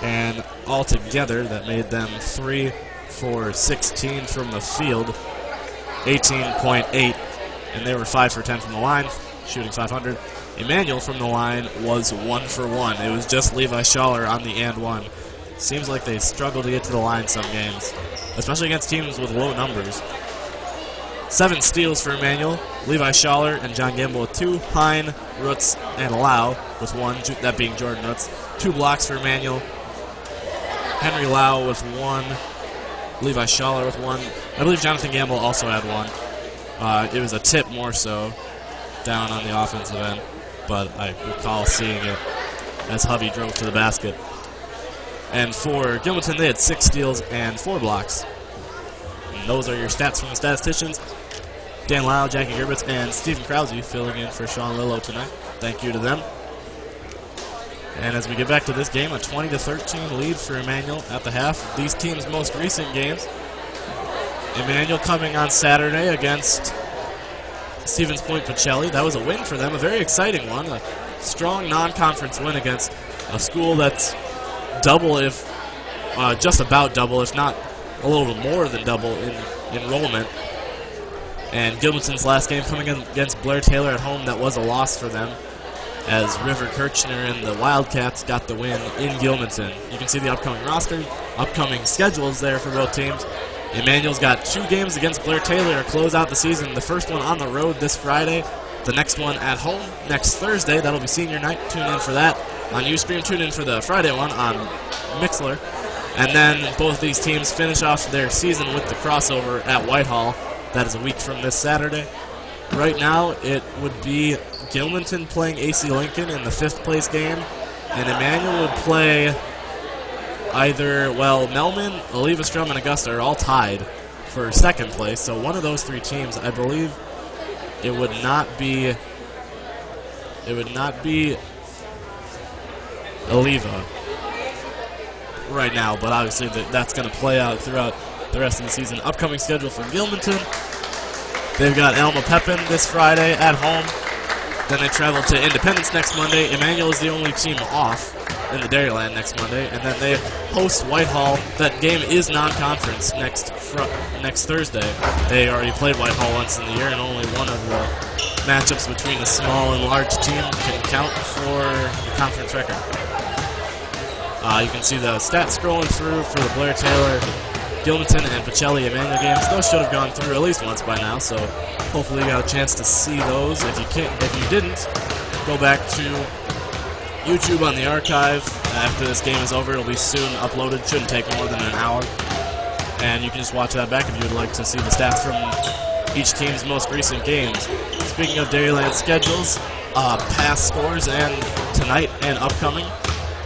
And altogether, that made them 3 for 16 from the field, 18.8. And they were 5 for 10 from the line, shooting 500. Emmanuel from the line was 1 for 1. It was just Levi Schaller on the and 1. Seems like they struggle to get to the line some games, especially against teams with low numbers. 7 steals for Emmanuel. Levi Schaller and John Gamble with 2. Hine, Roots, and Lau with 1, that being Jordan Roots. 2 blocks for Emmanuel. Henry Lau with 1. Levi Schaller with 1. I believe Jonathan Gamble also had 1. It was a tip more so down on the offensive end, but I recall seeing it as Hovey drove to the basket. And for Gilmanton, they had 6 steals and 4 blocks. And those are your stats from the statisticians. Dan Lau, Jackie Gerbitz, and Stephen Krause filling in for Sean Lillo tonight. Thank you to them. And as we get back to this game, a 20-13 lead for Emmanuel at the half. These teams' most recent games. Emmanuel coming on Saturday against Stevens Point Pacelli. That was a win for them, a very exciting one. A strong non-conference win against a school that's double, if just about double, if not a little bit more than double in enrollment. And Gilmanton's last game coming in against Blair Taylor at home, that was a loss for them. as River Kirchner and the Wildcats got the win in Gilmanton. You can see the upcoming roster, upcoming schedules there for both teams. Emmanuel's got 2 games against Blair Taylor to close out the season. The first one on the road this Friday, the next one at home next Thursday. That'll be senior night. Tune in for that on Ustream. Tune in for the Friday one on Mixler. And then both these teams finish off their season with the crossover at Whitehall. That is a week from this Saturday. Right now, it would be Gilmanton playing AC Lincoln in the 5th place game, and Emmanuel would play either, well, Melman, Olivestrom, and Augusta are all tied for 2nd place, so one of those 3 teams, I believe it would not be Oliva right now, but obviously that's going to play out throughout the rest of the season. Upcoming schedule for Gilmanton. They've got Alma Pepin this Friday at home. Then they travel to Independence next Monday. Emmanuel is the only team off in the Dairyland next Monday. And then they host Whitehall. That game is non-conference next Thursday. They already played Whitehall once in the year, and only one of the matchups between a small and large team can count for the conference record. You can see the stats scrolling through for the Blair Taylor, Gilmanton, and Pacelli Emmanuel games. Those should have gone through at least once by now, so hopefully you got a chance to see those. If you didn't, go back to YouTube on the archive. After this game is over, it'll be soon uploaded. Shouldn't take more than an hour. And you can just watch that back if you would like to see the stats from each team's most recent games. Speaking of Dairyland schedules, past scores and tonight and upcoming.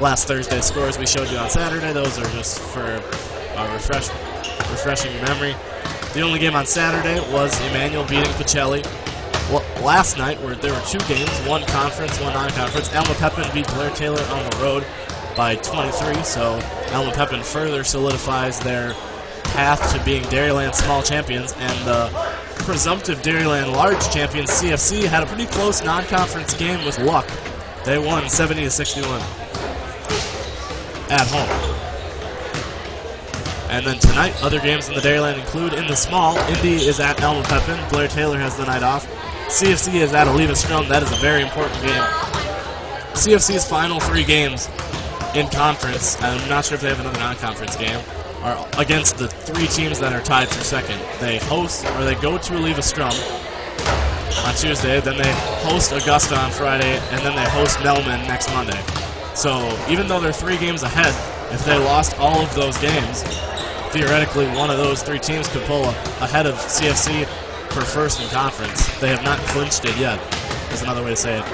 Last Thursday's scores we showed you on Saturday. Those are just for refreshing your memory. The only game on Saturday was Emmanuel beating Pacelli. Last night, there were 2 games, one conference, one non-conference. Alma Pepin beat Blair Taylor on the road by 23, so Alma Pepin further solidifies their path to being Dairyland small champions, and the presumptive Dairyland large champions, CFC, had a pretty close non-conference game with luck. They won 70-61 at home. And then tonight, other games in the Dairyland include in the small, Indy is at Alma Pepin. Blair Taylor has the night off. CFC is at Olivestrom. That is a very important game. CFC's final 3 games in conference, I'm not sure if they have another non-conference game, are against the 3 teams that are tied for 2nd. They go to Olivestrom on Tuesday, then they host Augusta on Friday, and then they host Melman next Monday. So even though they're 3 games ahead, if they lost all of those games, theoretically one of those 3 teams could pull ahead of CFC for 1st in conference. They have not clinched it yet, is another way to say it.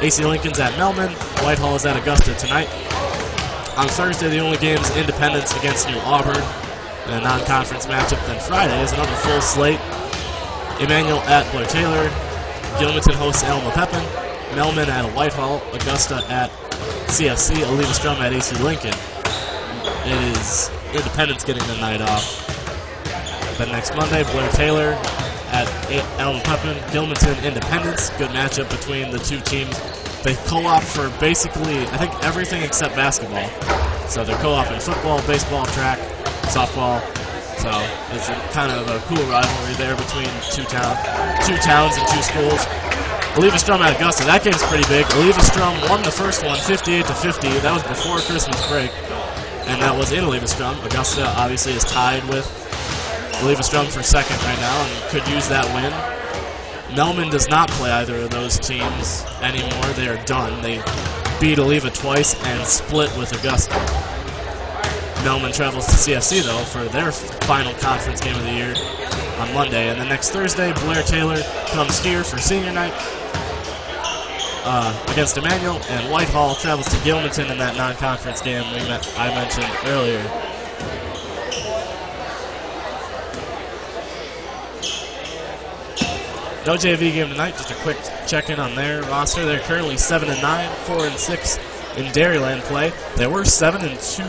AC Lincoln's at Melman, Whitehall is at Augusta tonight. On Thursday, the only game is Independence against New Auburn, a non-conference matchup. Then Friday is another full slate. Emmanuel at Blair Taylor, Gilmanton hosts Alma Pepin, Melman at Whitehall, Augusta at CFC, Olivestrom at AC Lincoln. It is Independence getting the night off. Then next Monday, Blair Taylor at Alma Pepin, Gilmanton, Independence. Good matchup between the 2 teams. They co-op for basically, I think, everything except basketball. So they're co-op in football, baseball, track, softball. So it's kind of a cool rivalry there between two towns and 2 schools. Olivestrom at Augusta. That game's pretty big. Olivestrom won the first one, 58-50. That was before Christmas break. And that was in Olivestrom. Augusta obviously is tied with Olivestrom for 2nd right now and could use that win. Melman does not play either of those teams anymore. They are done. They beat Oliva twice and split with Augusta. Melman travels to CFC, though, for their final conference game of the year on Monday. And then next Thursday, Blair Taylor comes here for senior night against Emmanuel, and Whitehall travels to Gilmanton in that non-conference game I mentioned earlier. No JV game tonight, just a quick check-in on their roster. They're currently 7-9, 4-6 in Dairyland play. They were 7-2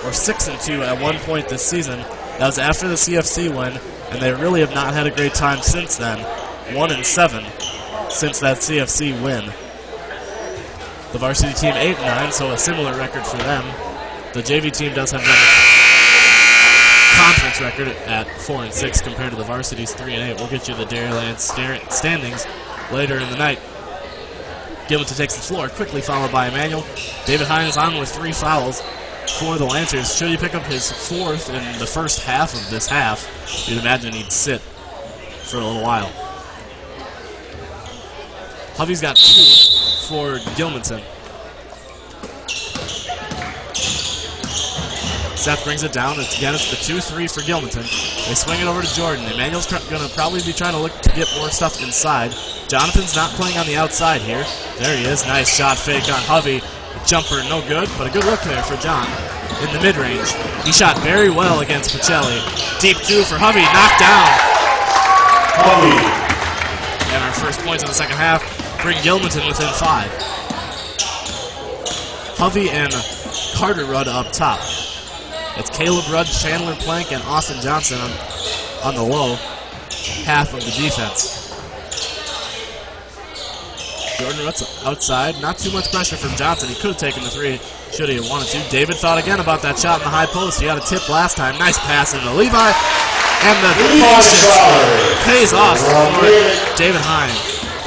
or 6-2 at one point this season. That was after the CFC win, and they really have not had a great time since then. 1-7 since that CFC win. The varsity team 8-9, so a similar record for them. The JV team does have a conference record at 4-6 compared to the varsity's 3-8. We'll get you the Dairyland standings later in the night. Gilmanton takes the floor, quickly followed by Emmanuel. David Hines on with 3 fouls for the Lancers. Should he pick up his 4th in the first half of this half, you'd imagine he'd sit for a little while. Hovey's got 2 for Gilmanton. Seth brings it down. Again, it's the 2-3 for Gilmanton. They swing it over to Jordan. Emmanuel's going to probably be trying to look to get more stuff inside. Jonathan's not playing on the outside here. There he is. Nice shot fake on Hovey. Jumper, no good, but a good look there for John in the mid-range. He shot very well against Pacelli. Deep 2 for Hovey. Knocked down. Hovey. And our first points in the second half bring Gilmanton within 5. Hovey and Carter Rudd up top. It's Caleb Rudd, Chandler Plank, and Austin Johnson on the low half of the defense. Jordan Rudd's outside. Not too much pressure from Johnson. He could have taken the 3 should he have wanted to. David thought again about that shot in the high post. He got a tip last time. Nice pass into Levi. And the patience pays off for David Hine.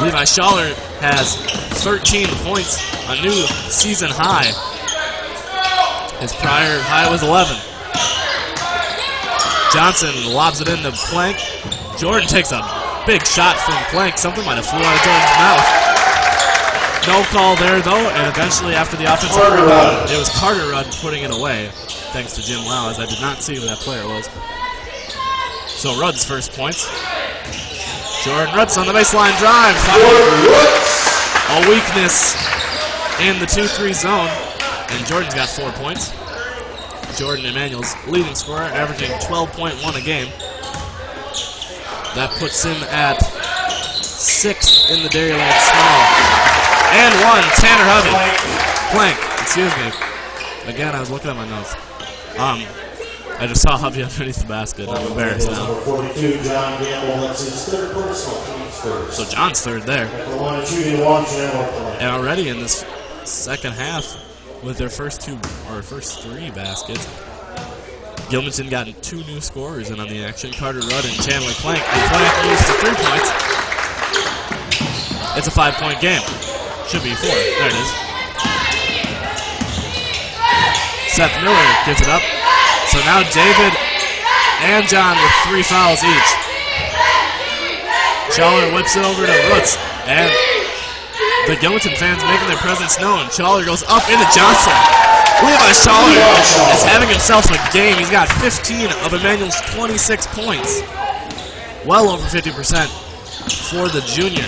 Levi Schaller has 13 points, a new season high. His prior high was 11. Johnson lobs it into Plank. Jordan takes a big shot from Plank. Something might have flew out of Jordan's mouth. No call there, though, and eventually after the offensive rebound, it was Carter Rudd putting it away, thanks to Jim Lau, as I did not see who that player was. So Rudd's first points. Jordan Rutz on the baseline drive. A weakness in the 2-3 zone. And Jordan's got 4 points. Jordan Emmanuel's leading scorer, averaging 12.1 a game. That puts him at 6th in the Dairyland Small. And 1, Tanner Hovey. Plank, excuse me. Again, I was looking at my notes. I just saw Hovey underneath the basket. I'm embarrassed now. Number 42, John Gamble. That's his 3rd personal, team's 3rd. So John's 3rd there. And already in this second half, with their first 3 baskets, Gilmanton got 2 new scorers in on the action. Carter Rudd and Chandler Plank. And Plank moves to 3 points. It's a 5-point game. Should be 4. There it is. Seth Miller gives it up. So now David and John with 3 fouls each. Schaller whips it over to Roots. And the Gilmanton fans making their presence known. Schaller goes up into Johnson. Levi Schaller is having himself a game. He's got 15 of Emmanuel's 26 points. Well over 50% for the junior.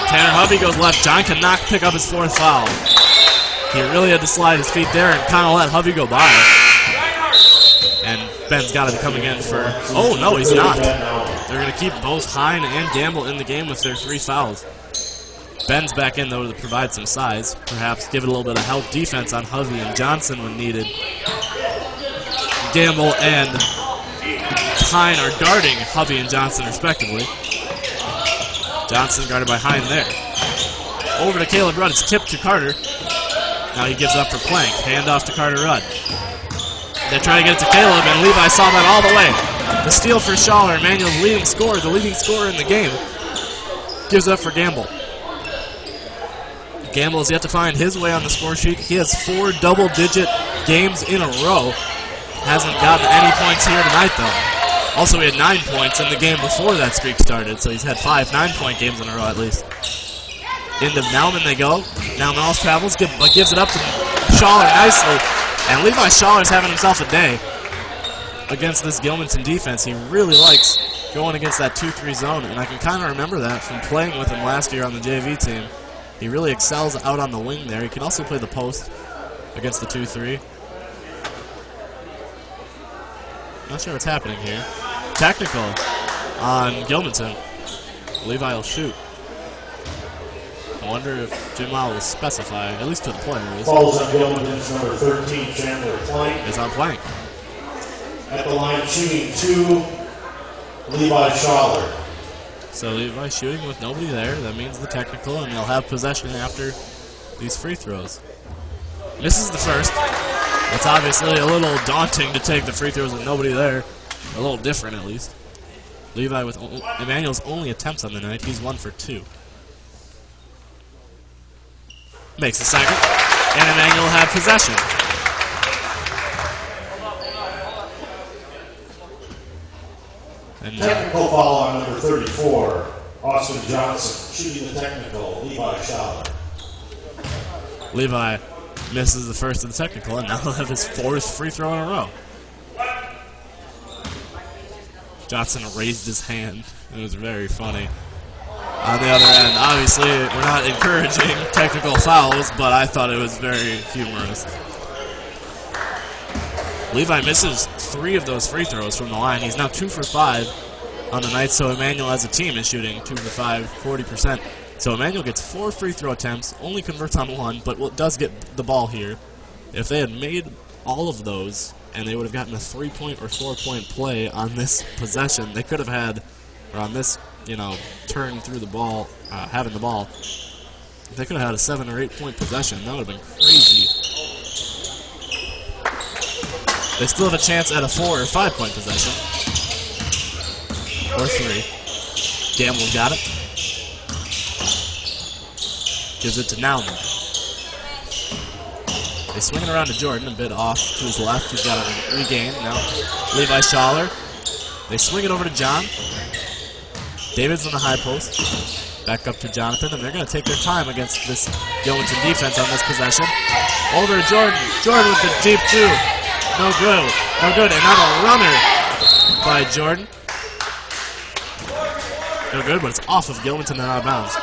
Tanner Hovey goes left. John cannot pick up his 4th foul. He really had to slide his feet there and kind of let Hovey go by. And Ben's got to be coming in for... Oh, no, he's not. They're going to keep both Hine and Gamble in the game with their 3 fouls. Ben's back in, though, to provide some size. Perhaps give it a little bit of help defense on Hovey and Johnson when needed. Gamble and Hine are guarding Hovey and Johnson, respectively. Johnson guarded by Hine there. Over to Caleb Rudd. It's tipped to Carter. Now he gives up for Plank. Hand off to Carter Rudd. They're trying to get it to Caleb, and Levi saw that all the way. The steal for Schaller, Emmanuel's leading scorer, the leading scorer in the game. Gives up for Gamble. Gamble has yet to find his way on the score sheet. He has 4 double-digit games in a row. Hasn't gotten any points here tonight, though. Also, he had 9 points in the game before that streak started, so he's had 5 9-point games in a row at least. Into Nauman they go. Nauman also travels, but gives it up to Schaller nicely. And Levi Schaller's having himself a day against this Gilmanton defense. He really likes going against that 2-3 zone, and I can kind of remember that from playing with him last year on the JV team. He really excels out on the wing there. He can also play the post against the 2-3. Not sure what's happening here. Technical on Gilmanton. Levi will shoot. I wonder if Jim Lau will specify, at least to the players. Falls on Gilmanton's number 13, Chandler Plank. Is on Plank. At the line shooting 2, Levi Schaller. So Levi shooting with nobody there. That means the technical, and they'll have possession after these free throws. Misses the first. It's obviously a little daunting to take the free throws with nobody there. A little different, at least. Levi with Emmanuel's only attempts on the night. He's 1 for 2. Makes the second. And Emmanuel had possession. And Technical foul on number 34, Austin Johnson, shooting the technical, Levi Schaller. Levi misses the first of the technical, and now he'll have his 4th free throw in a row. Johnson raised his hand. It was very funny. On the other end, obviously, we're not encouraging technical fouls, but I thought it was very humorous. Levi misses 3 of those free throws from the line. He's now 2 for 5 on the night, so Emmanuel as a team is shooting 2 for 5, 40%. So Emmanuel gets 4 free throw attempts, only converts on 1, but does get the ball here. If they had made all of those, and they would have gotten a 3-point or 4-point play on this possession, they could have had, or on this, turn through the ball, having the ball, they could have had a 7 or 8-point possession. That would have been crazy. They still have a chance at a 4 or 5-point possession. Or 3. Gamble got it. Gives it to Nauman. They swing it around to Jordan, a bit off to his left. He's got to regain. Now Levi Schaller. They swing it over to John. David's on the high post. Back up to Jonathan, and they're going to take their time against this Gilmanton defense on this possession. Over to Jordan. Jordan with the deep 2. No good. No good. And now a runner by Jordan. No good, but it's off of Gilmanton and out of bounds.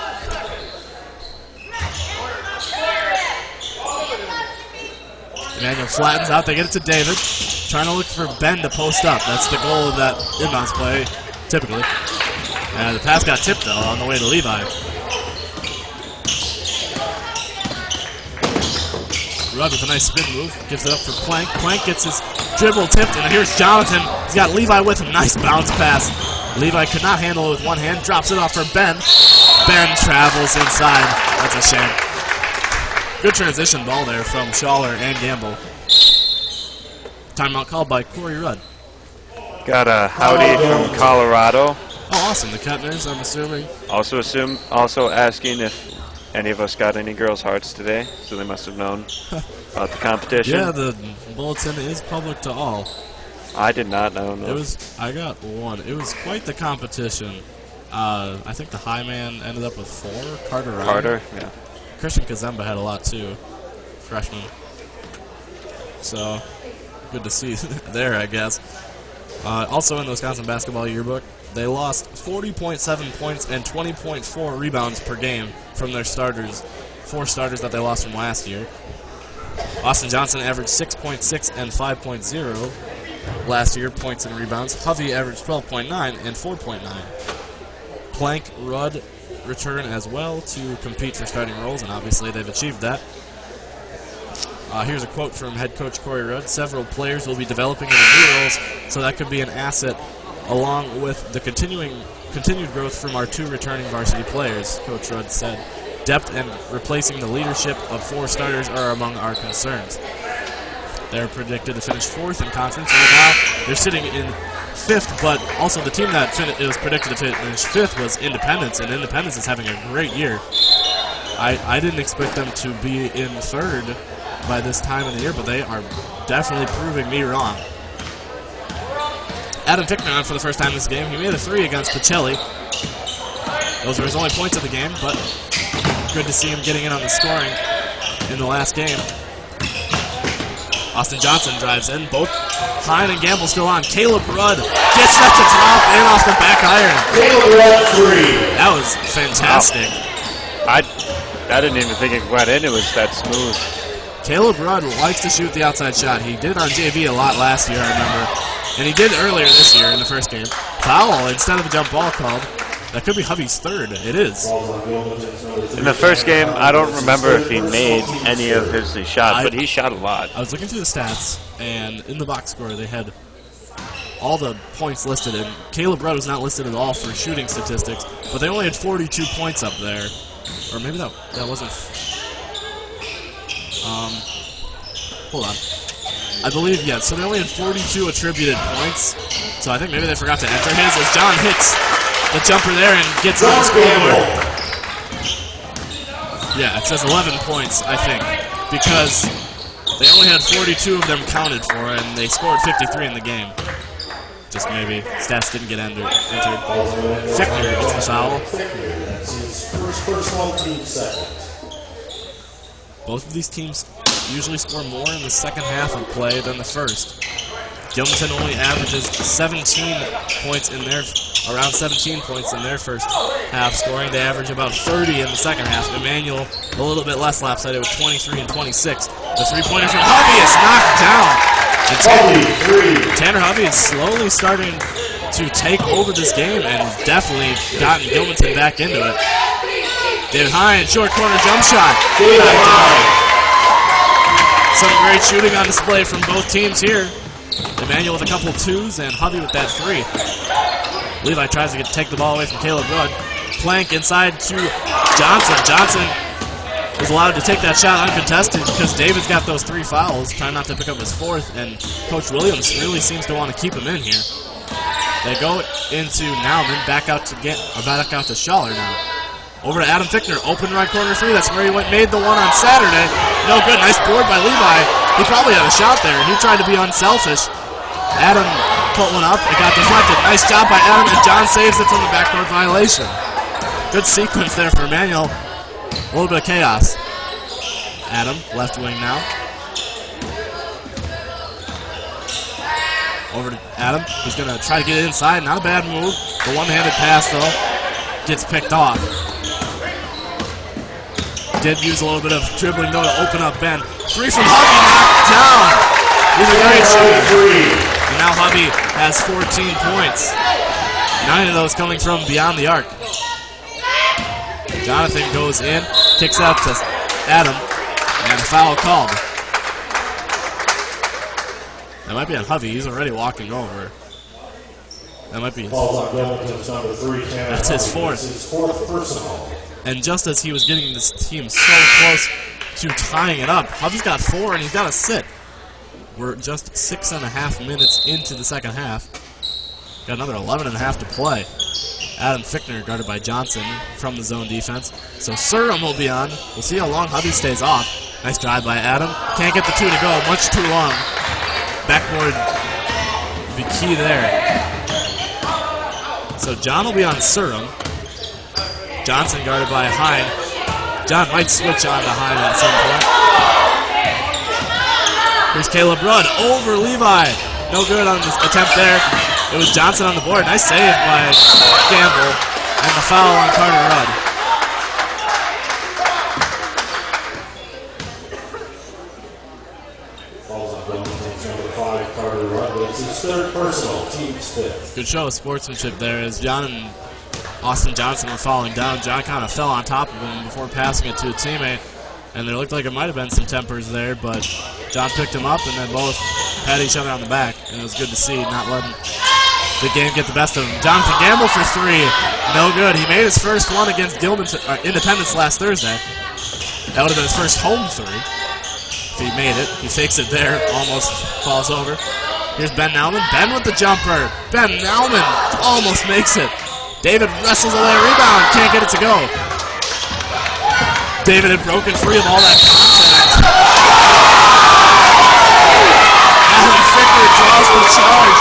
Emmanuel flattens out. They get it to David. Trying to look for Ben to post up. That's the goal of that inbounds play, typically. And the pass got tipped, though, on the way to Levi. Rudd with a nice spin move. Gives it up for Plank. Plank gets his dribble tipped, and here's Jonathan. He's got Levi with him. Nice bounce pass. Levi could not handle it with one hand. Drops it off for Ben. Ben travels inside. That's a shame. Good transition ball there from Schaller and Gamble. Timeout called by Corey Rudd. Got a howdy from Colorado. Oh, awesome. The Kettners, I'm assuming. Also asking if any of us got any girls' hearts today, so they must have known about the competition. Yeah, the bulletin is public to all. I did not know. No. I got 1. It was quite the competition. I think the high man ended up with 4. Carter, yeah. Christian Kazemba had a lot too, freshman. So, good to see there, I guess. Also in the Wisconsin Basketball Yearbook, they lost 40.7 points and 20.4 rebounds per game from their starters, 4 starters that they lost from last year. Austin Johnson averaged 6.6 and 5.0 last year, points and rebounds. Hovey averaged 12.9 and 4.9. Plank, Rudd return as well to compete for starting roles, and obviously they've achieved that. Here's a quote from head coach Corey Rudd. Several players will be developing into new roles, so that could be an asset along with the continued growth from our 2 returning varsity players, Coach Rudd said. Depth and replacing the leadership of 4 starters are among our concerns. They're predicted to finish 4th in conference. Right now, they're sitting in 5th, but also the team that was predicted to finish 5th was Independence, and Independence is having a great year. I didn't expect them to be in 3rd by this time of the year, but they are definitely proving me wrong. Adam Fickner on for the first time this game. He made a 3 against Pacelli. Those were his only points of the game, but good to see him getting in on the scoring in the last game. Austin Johnson drives in. Both Hine and Gamble still on. Caleb Rudd gets set to drop in off the back iron. Caleb Rudd 3. That was fantastic. Wow. I didn't even think it went in. It was that smooth. Caleb Rudd likes to shoot the outside shot. He did on JV a lot last year, I remember. And he did earlier this year in the first game. Foul instead of a jump ball called. That could be Hovey's 3rd. It is. In the first game, I don't remember if he made any of his shots, but he shot a lot. I was looking through the stats, and in the box score, they had all the points listed, and Caleb Rudd was not listed at all for shooting statistics, but they only had 42 points up there. Or maybe that wasn't... hold on. I believe, yeah, so they only had 42 attributed points, so I think maybe they forgot to enter his as John hits the jumper there and gets on the scoreboard. Yeah, it says 11 points, I think, because they only had 42 of them counted for, and they scored 53 in the game. Just maybe stats didn't get entered. Fickner gets the foul. That's his first personal, team second. Both of these teams usually score more in the second half of play than the first. Gilmanton only averages 17 points in their, around 17 points in their first half scoring. They average about 30 in the second half. Emmanuel a little bit less lopsided with 23 and 26. The three-pointer from Hovey is knocked down. Tanner Hovey is slowly starting to take over this game and has definitely gotten Gilmanton back into it. David Hine, short corner jump shot. Some great shooting on display from both teams here. Emmanuel with a couple twos and Hovey with that three. Levi tries to take the ball away from Caleb Rudd. Plank inside to Johnson. Johnson is allowed to take that shot uncontested because David's got those 3 fouls, trying not to pick up his 4th, and Coach Williams really seems to want to keep him in here. They go into Nauman, back out to Schaller now. Over to Adam Fickner, open right corner 3. That's where he made the one on Saturday. No good. Nice board by Levi. He probably had a shot there. He tried to be unselfish. Adam put one up. It got deflected. Nice job by Adam, and John saves it from the backcourt violation. Good sequence there for Emmanuel. A little bit of chaos. Adam, left wing now. Over to Adam. He's going to try to get it inside. Not a bad move. The one-handed pass, though, gets picked off. Did use a little bit of dribbling, though, to open up Ben. 3 from Hovey, knocked down. These are great shooting. And now Hovey has 14 points. 9 of those coming from beyond the arc. Jonathan goes in, kicks out to Adam, and a foul called. That might be on Hovey. He's already walking over. That might be his. That's his 4th. His 4th personal. And just as he was getting this team so close to tying it up, Hovey's got 4 and he's got to sit. We're just 6.5 minutes into the second half. Got another 11.5 to play. Adam Fickner guarded by Johnson from the zone defense. So Surham will be on. We'll see how long Hovey stays off. Nice drive by Adam. Can't get the 2 to go. Much too long. Backboard will be key there. So John will be on Surham. Johnson guarded by Hine. John might switch on to Hine at some point. Here's Caleb Rudd over Levi. No good on this attempt there. It was Johnson on the board. Nice save by Gamble. And the foul on Carter Rudd. Falls on number 5, Carter Rudd. It's his 3rd personal, team's 5th. Good show of sportsmanship there as John and Austin Johnson were falling down. John kind of fell on top of him before passing it to a teammate. And there looked like it might have been some tempers there, but John picked him up and then both pat each other on the back. And it was good to see, not letting the game get the best of him. Jonathan Gamble for 3. No good. He made his first one against Gilmanton, Independence last Thursday. That would have been his first home 3. If he made it. He fakes it there. Almost falls over. Here's Ben Nauman. Ben with the jumper. Ben Nauman almost makes it. David wrestles away a rebound. Can't get it to go. David had broken free of all that contact. Adam Fickner draws the charge.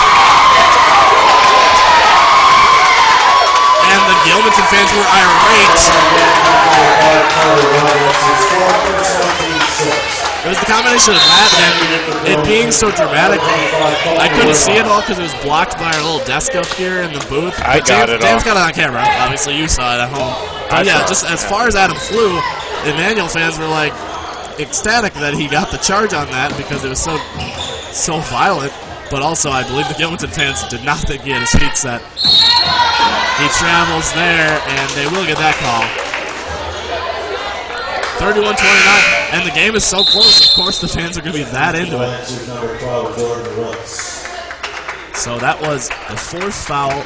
And the Gilmanton fans were irate. It was the combination of that and it being so dramatic. I couldn't see it all because it was blocked by our little desk up here in the booth. But James got it on camera. Obviously, you saw it at home. But yeah, just as far as Adam flew, Emmanuel fans were like ecstatic that he got the charge on that because it was so violent. But also, I believe the Gilmanton fans did not think he had his feet set. He travels there, and they will get that call. 31-29, and the game is so close. Of course, the fans are going to be that into it. So that was the 4th foul.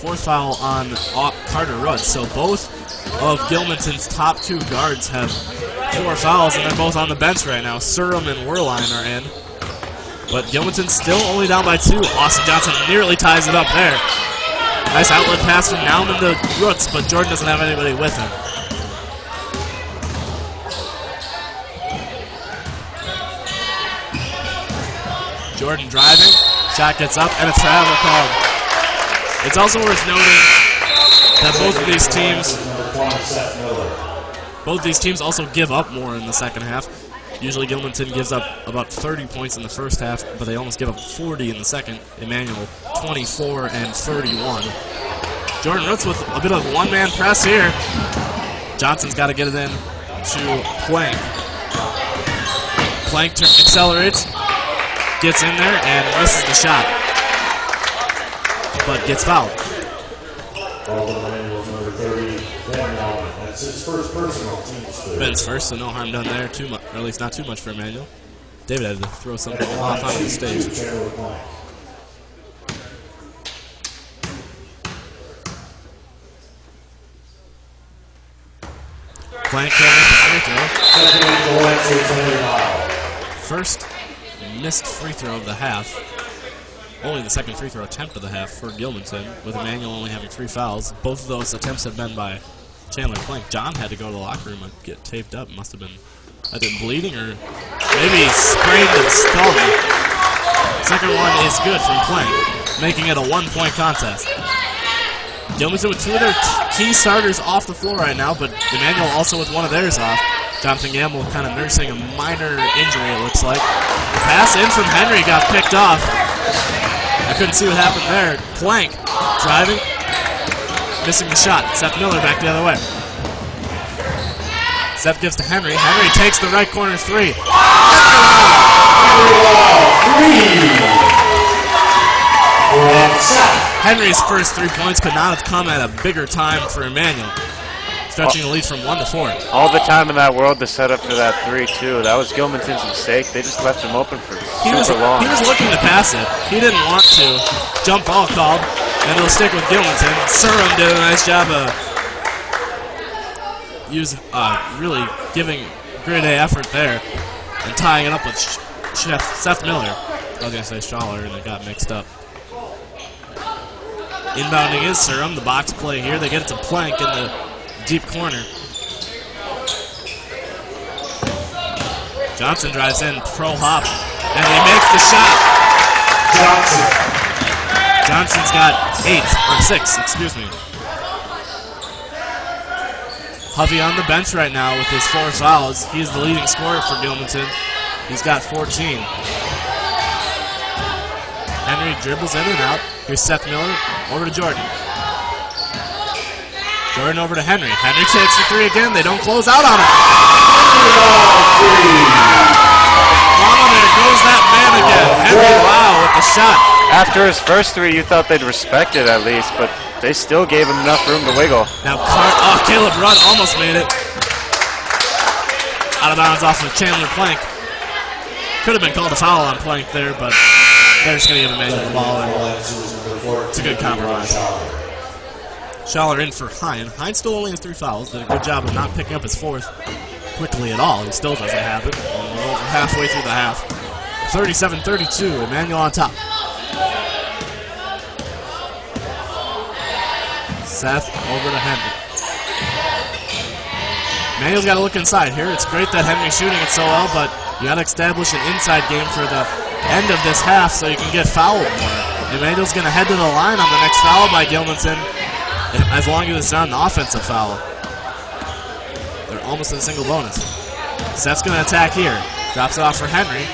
4th foul on Carter Rudd. So both of Gilmanton's top 2 guards have 4 fouls, and they're both on the bench right now. Surham and Werline are in. But Gilmanton's still only down by 2. Austin Johnson nearly ties it up there. Nice outlet pass from Nauman to Rooks, but Jordan doesn't have anybody with him. Jordan driving, shot gets up, and a travel called. It's also worth noting that both of these teams also give up more in the second half. Usually Gilmanton gives up about 30 points in the first half, but they almost give up 40 in the second. Emmanuel, 24 and 31. Jordan Roots with a bit of one-man press here. Johnson's got to get it in to Plank. Plank accelerates, gets in there, and misses the shot, but gets fouled. Number 30, that's his first personal team's third. Ben's first, so no harm done there, or at least not too much for Emmanuel. David had to throw something off onto the stage. Plank can't make the free throw. First missed free throw of the half. Only the second free throw attempt of the half for Gilmanton, with Emmanuel only having 3 fouls. Both of those attempts have been by Chandler Plank. John had to go to the locker room and get taped up. Must have been either bleeding or maybe sprained and skulled. Second one is good from Plank, making it a 1-point contest. Gilmanton with 2 of their key starters off the floor right now, but Emmanuel also with one of theirs off. Jonathan Gamble kind of nursing a minor injury, it looks like. The pass in from Henry got picked off. I couldn't see what happened there. Plank driving, missing the shot. Seth Miller back the other way. Seth gives to Henry. Henry takes the right corner 3. Henry's first 3 points could not have come at a bigger time for Emmanuel, stretching the lead from 1 to 4. All the time in that world to set up for that 3, too. That was Gilmanton's mistake. They just left him open for super long. He was looking to pass it. He didn't want to. Jump ball called, and it'll stick with Gilmanton. Surham did a nice job of really giving grade A effort there and tying it up with Seth Miller. I was going to say Schaller, and it got mixed up. Inbounding is Surham. The box play here. They get it to Plank in the deep corner. Johnson drives in, pro hop, and he makes the shot. Johnson's got 6, excuse me. Hovey on the bench right now with his 4 fouls. He's the leading scorer for Gilmanton. He's got 14. Henry dribbles in and out. Here's Seth Miller over to Jordan. Jordan over to Henry. Henry takes the 3 again. They don't close out on him. Wow, there goes that man again. Henry, wow, with the shot. After his first 3, you thought they'd respect it at least, but they still gave him enough room to wiggle. Now, Caleb Rudd almost made it. Out of bounds off of Chandler Plank. Could have been called a foul on Plank there, but they're just going to give Emmanuel the ball, and it's a good compromise. Schaller in for Hine. Hine still only has 3 fouls. Did a good job of not picking up his 4th quickly at all. He still doesn't have it. And we're over halfway through the half. 37-32. Emmanuel on top. Seth over to Henry. Emmanuel's got to look inside here. It's great that Henry's shooting it so well, but you got to establish an inside game for the end of this half so you can get fouled more. Emmanuel's going to head to the line on the next foul by Gilmanton, as long as it's not an offensive foul. They're almost at a single bonus. Seth's going to attack here. Drops it off for Henry.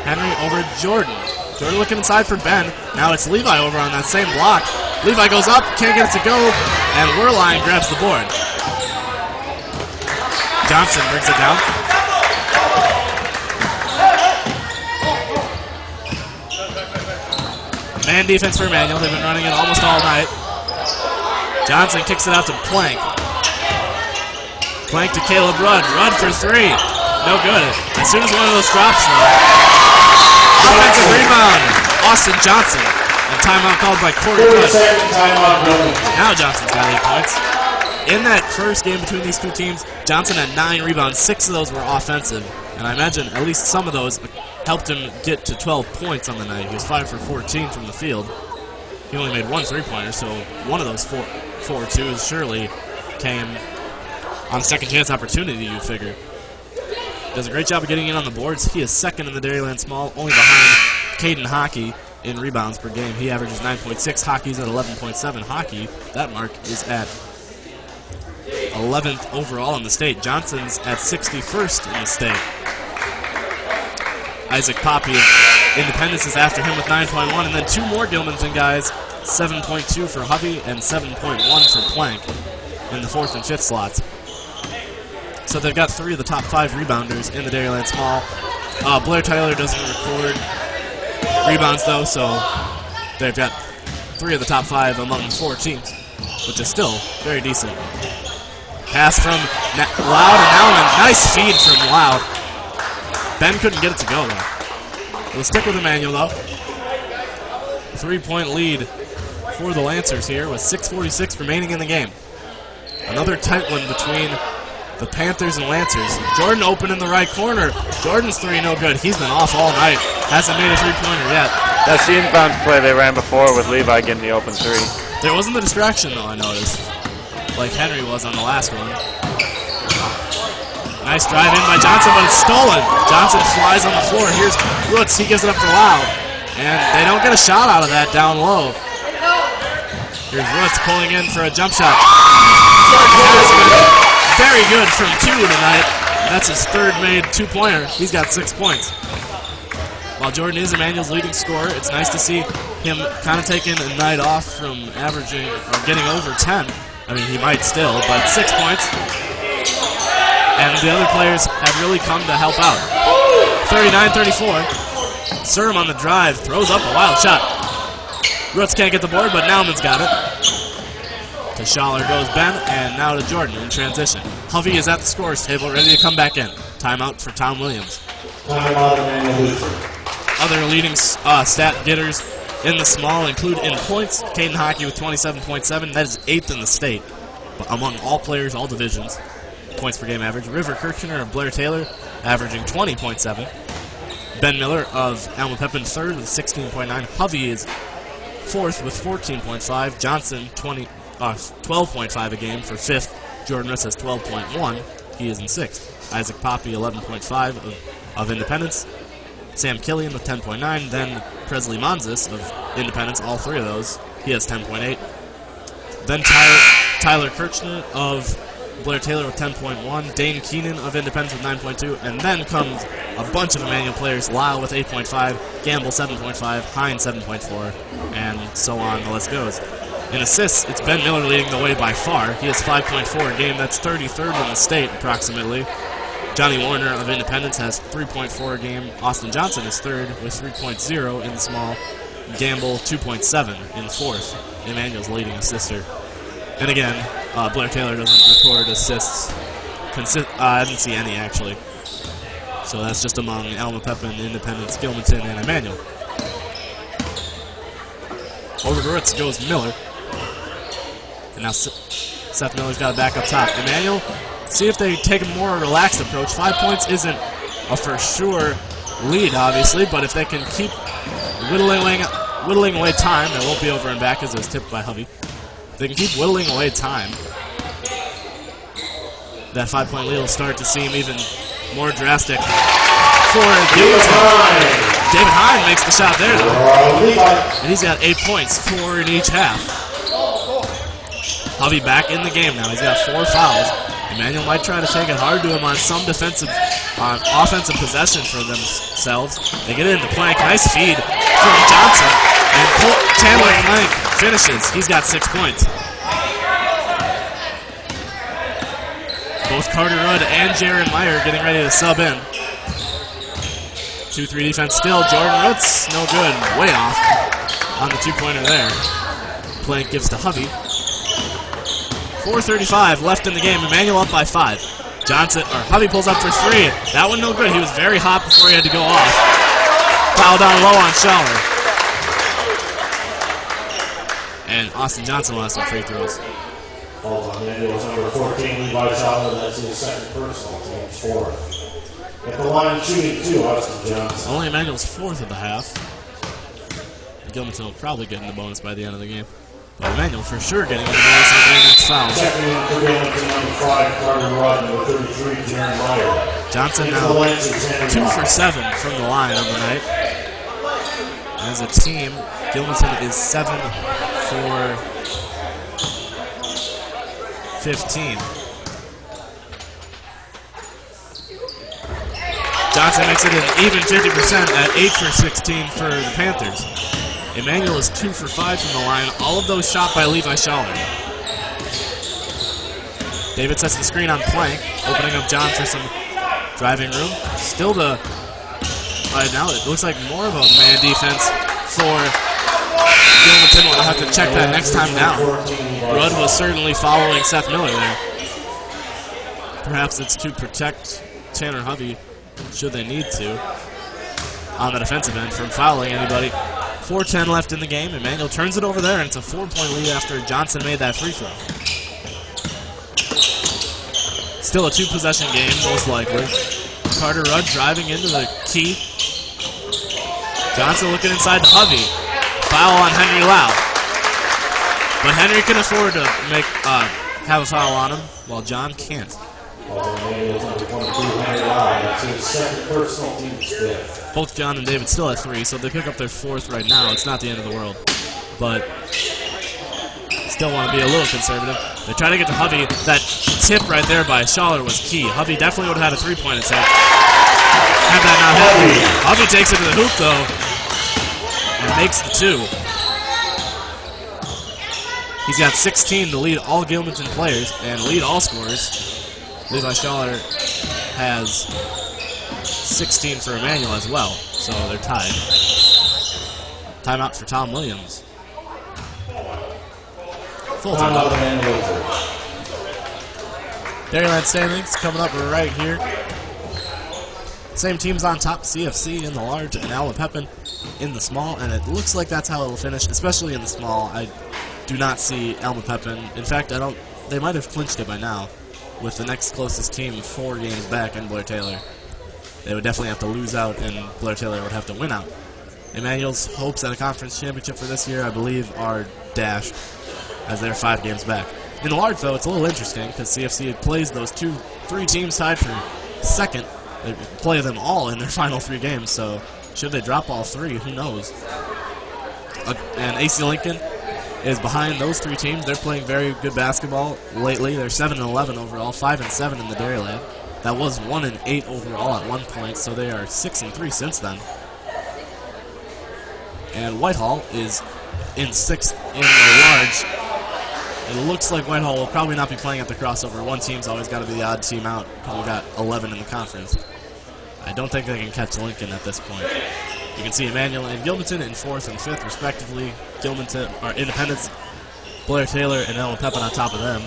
Henry over to Jordan. Jordan looking inside for Ben. Now it's Levi over on that same block. Levi goes up, can't get it to go, and Werlein grabs the board. Johnson brings it down. Man defense for Emmanuel. They've been running it almost all night. Johnson kicks it out to Plank. Plank to Caleb Rudd. Rudd for 3. No good. As soon as one of those drops, offensive rebound. Austin Johnson. And timeout called by Corey Rudd. Now Johnson's got 8 points. In that first game between these 2 teams, Johnson had 9 rebounds. 6 of those were offensive. And I imagine at least some of those helped him get to 12 points on the night. He was 5 for 14 from the field. He only made one three-pointer, so one of those four twos surely came on second chance opportunity, you figure. Does a great job of getting in on the boards. He is second in the Dairyland Small, only behind Caden Hockey in rebounds per game. He averages 9.6. Hockey's at 11.7. Hockey, that mark is at 11th overall in the state. Johnson's at 61st in the state. Isaac Poppy of Independence is after him with 9.1, and then two more Gilmanton guys, 7.2 for Hovey and 7.1 for Plank in the 4th and 5th slots. So they've got 3 of the top 5 rebounders in the Dairyland Small. Blair Tyler doesn't record rebounds, though, so they've got 3 of the top 5 among 4 teams, which is still very decent. Pass from Loud, and now a nice feed from Loud. Ben couldn't get it to go, though. We'll stick with Emmanuel, though. 3-point lead for the Lancers here with 6:46 remaining in the game. Another tight one between the Panthers and Lancers. Jordan open in the right corner. Jordan's three no good. He's been off all night. Hasn't made a three-pointer yet. That's the inbound play they ran before with Levi getting the open three. There wasn't the distraction, though, I noticed, like Henry was on the last one. Nice drive in by Johnson, but it's stolen. Johnson flies on the floor. Here's Roots. He gives it up for Loud. And they don't get a shot out of that down low. Here's Roots pulling in for a jump shot. Very good from 2 tonight. That's his 3rd made 2-pointer. He's got 6 points. While Jordan is Emmanuel's leading scorer, it's nice to see him kind of taking a night off from averaging or getting over 10. I mean, he might still, but 6 points. And the other players have really come to help out. 39-34. Surm on the drive, throws up a wild shot. Roots can't get the board, but Nauman's got it. To Schaller goes Ben, and now to Jordan in transition. Hovey is at the scorer's table, ready to come back in. Timeout for Tom Williams. Other leading stat getters in the small include in points, Caden Hockey with 27.7. That is 8th in the state, but among all players, all divisions. Points per game average. River Kirchner of Blair Taylor averaging 20.7. Ben Miller of Alma Pepin 3rd with 16.9. Hovey is 4th with 14.5. Johnson 12.5 a game for 5th. Jordan Roots has 12.1. He is in 6th. Isaac Poppy 11.5 of Independence. Sam Killian with 10.9. Then Presley Monzis of Independence, all 3 of those. He has 10.8. Then Tyler Kirchner of Blair Taylor with 10.1, Dane Keenan of Independence with 9.2, and then comes a bunch of Emmanuel players, Lyle with 8.5, Gamble 7.5, Hines 7.4, and so on the list goes. In assists, it's Ben Miller leading the way by far. He has 5.4 a game. That's 33rd in the state, approximately. Johnny Warner of Independence has 3.4 a game. Austin Johnson is 3rd with 3.0 in the small. Gamble 2.7 in 4th. Emmanuel's leading assister. And again, Blair Taylor doesn't record assists. I didn't see any, actually. So that's just among Alma Pepin, Independence, Gilmanton, and Emmanuel. Over to Roots goes Miller. And now Seth Miller's got it back up top. Emmanuel, see if they take a more relaxed approach. 5 points isn't a for sure lead, obviously, but if they can keep whittling away time, it won't be over and back as it was tipped by Hovey. They can keep whittling away time. That 5-point lead will start to seem even more drastic for Gilmanton. David Hine makes the shot there, though. And he's got 8 points, 4 in each half. Hovey back in the game now. He's got 4 fouls. Emmanuel might try to take it hard to him on some offensive possession for themselves. They get it into Plank. Nice feed from Johnson. And Chandler Plank finishes. He's got 6 points. Both Carter Rudd and Jaron Meyer getting ready to sub in. 2-3 defense still. Jordan Roots, no good. Way off on the 2-pointer there. Plank gives to Hovey. 4:35 left in the game. Emmanuel up by 5. Hovey pulls up for 3. That one no good. He was very hot before he had to go off. Foul down low on Schaller. And Austin Johnson will have some free throws. Emmanuel's number 14, Levi Schaller. That's his 2nd personal. Team's 4th. At the line shooting 2, Austin Johnson. Only Emmanuel's 4th of the half. Gilmanton will probably get in the bonus by the end of the game. But Emmanuel for sure getting in the bonus on their next foul. Checking in for Gilmanton, number 5, Carter Rudd, number 33, Jaron Meyer. Johnson now 2 for 7 from the line on the night. As a team, Gilmanton is 7 for 15. Johnson makes it an even 50% at 8 for 16 for the Panthers. Emmanuel is 2 for 5 from the line. All of those shot by Levi Schaller. David sets the screen on Plank, opening up John for some driving room. Still the... Right now it looks like more of a man defense for Gilmanton. We'll have to check that next time down. Rudd was certainly following Seth Miller there. Perhaps it's to protect Tanner Hovey, should they need to, on the defensive end from fouling anybody. 4:10 left in the game. Emmanuel turns it over there, and it's a 4-point lead after Johnson made that free throw. Still a 2-possession game, most likely. Carter Rudd driving into the key. Johnson looking inside to Hovey. Foul on Henry Lau. But Henry can afford to make have a foul on him, while John can't. Both John and David still at 3, so they pick up their 4th right now. It's not the end of the world. But still want to be a little conservative. They try to get to Hovey. That tip right there by Schaller was key. Hovey definitely would have had a 3-point attempt. Had that not happened. Hovey takes it to the hoop, though, and makes the 2. He's got 16 to lead all Gilmanton players and lead all scorers. Levi Schaller has 16 for Emmanuel as well, so they're tied. Timeout for Tom Williams. Full timeout. Dairyland standings coming up right here. Same teams on top, CFC in the large and Alma Pepin in the small, and it looks like that's how it will finish, especially in the small. I do not see Alma Pepin. In fact, they might have clinched it by now, with the next closest team 4 games back in Blair Taylor. They would definitely have to lose out, and Blair Taylor would have to win out. Emmanuel's hopes at a conference championship for this year, I believe, are dashed, as they're 5 games back. In the large, though, it's a little interesting, because CFC plays those 3 teams tied for second. They play them all in their final 3 games, so should they drop all 3, who knows? And AC Lincoln is behind those 3 teams. They're playing very good basketball lately. They're 7-11 overall, 5-7 in the Dairyland. That was 1-8 overall at one point, so they are 6-3 since then. And Whitehall is in 6th in the large. It looks like Whitehall will probably not be playing at the crossover. One team's always got to be the odd team out, because we've got 11 in the conference. I don't think they can catch Lincoln at this point. You can see Emmanuel and Gilmanton in 4th and 5th, respectively. Gilmanton, or Independence, Blair Taylor, and Alma Pepin on top of them.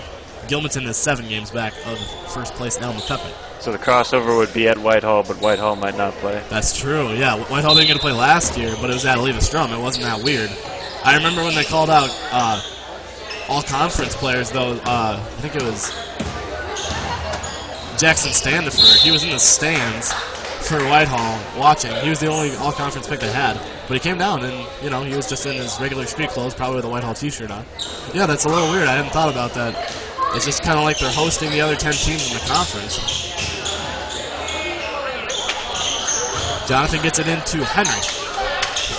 Gilmanton is 7 games back of first place Alma Pepin. So the crossover would be at Whitehall, but Whitehall might not play. That's true, yeah. Whitehall didn't get to play last year, but it was at Oliva Strum. It wasn't that weird. I remember when they called out all conference players, though. I think it was Jackson Standifer. He was in the stands for Whitehall watching. He was the only all-conference pick they had. But he came down and, you know, he was just in his regular street clothes, probably with a Whitehall t-shirt on. Yeah, that's a little weird. I hadn't thought about that. It's just kind of like they're hosting the other 10 teams in the conference. Jonathan gets it into Henry.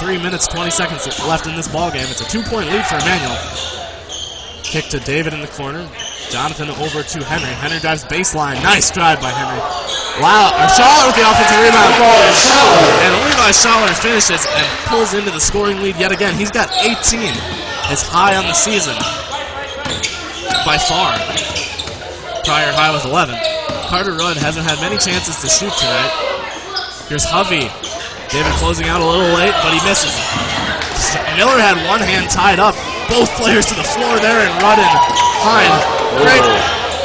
3 minutes, 20 seconds left in this ballgame. It's a 2-point lead for Emmanuel. Kick to David in the corner. Jonathan over to Henry. Henry drives baseline. Nice drive by Henry. Wow, Schaller with the offensive rebound. And Levi Schaller finishes and pulls into the scoring lead yet again. He's got 18, his high on the season. By far. Prior high was 11. Carter Rudd hasn't had many chances to shoot tonight. Here's Hovey. David closing out a little late, but he misses. Miller had one hand tied up. Both players to the floor there, and Rudd and Hine.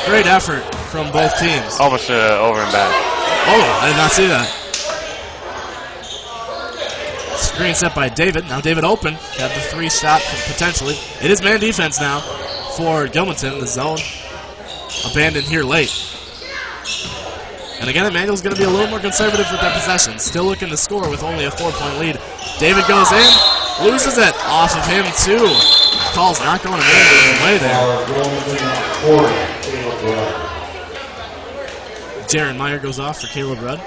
Great effort from both teams. Almost over and back. Oh, I did not see that. Screen set by David. Now David open. Got the 3 shot potentially. It is man defense now for Gilmanton. The zone abandoned here late. And again, Emmanuel's going to be a little more conservative with their possession. Still looking to score with only a 4-point lead. David goes in. Loses it off of him, too. Call's not going to make his way there. Jaron Meyer goes off for Caleb Rudd.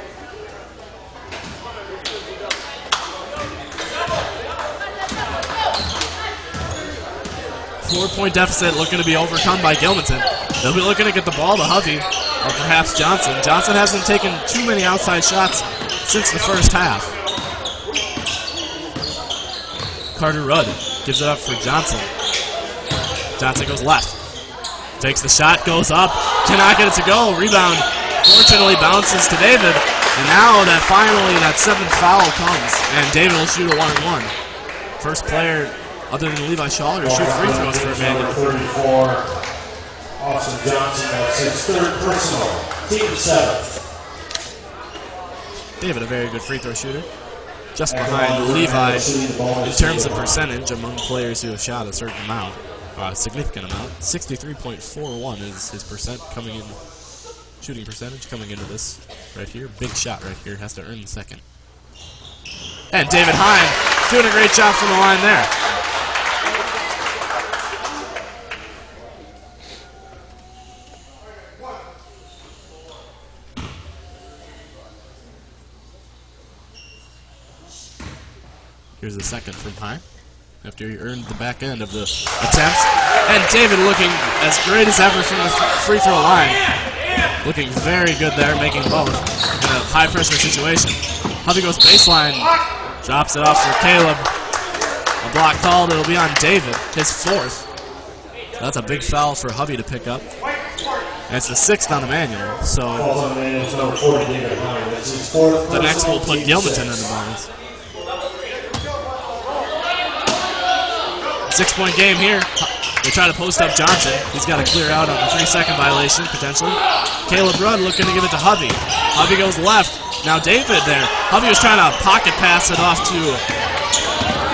Four-point deficit looking to be overcome by Gilmanton. They'll be looking to get the ball to Hovey, or perhaps Johnson. Johnson hasn't taken too many outside shots since the first half. Carter Rudd gives it up for Johnson. Johnson goes left. Takes the shot, goes up, cannot get it to go. Rebound, fortunately, bounces to David. And now that finally that seventh foul comes, and David will shoot a 1-and-1. First player other than Levi Schaller to shoot free throws for Emmanuel. 34. Austin Johnson, that's his third personal. Team seventh. David, a very good free throw shooter. Just behind Levi in terms of percentage among players who have shot a certain amount, a significant amount. 63.41 is his shooting percentage coming into this right here. Big shot right here, has to earn the second. And David Hine doing a great job from the line there. Here's the second from High, after he earned the back end of the attempts. And David looking as great as ever from the free throw line. Looking very good there, making both in a high-pressure situation. Hovey goes baseline, drops it off for Caleb. A block called, it'll be on David, his fourth. So that's a big foul for Hovey to pick up. And it's the sixth on Emmanuel, so the next will put Gilmanton in the bonus. 6-point game here. They try to post up Johnson. He's got to clear out on a 3-second violation, potentially. Caleb Rudd looking to give it to Hovey. Hovey goes left. Now David there. Hovey was trying to pocket pass it off to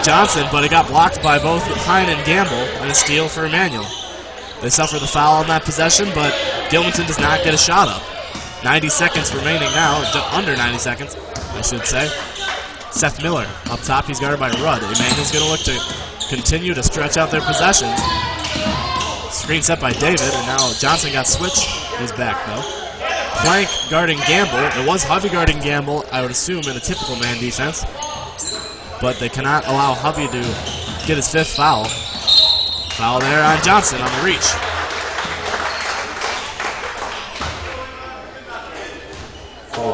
Johnson, but it got blocked by both Hine and Gamble, and a steal for Emmanuel. They suffer the foul on that possession, but Gilmanton does not get a shot up. 90 seconds remaining now, under 90 seconds, I should say. Seth Miller up top. He's guarded by Rudd. Emmanuel's going to look to continue to stretch out their possessions. Screen set by David, and now Johnson got switched. He's back, though. Plank guarding Gamble. It was Hovey guarding Gamble, I would assume, in a typical man defense. But they cannot allow Hovey to get his fifth foul. Foul there on Johnson on the reach.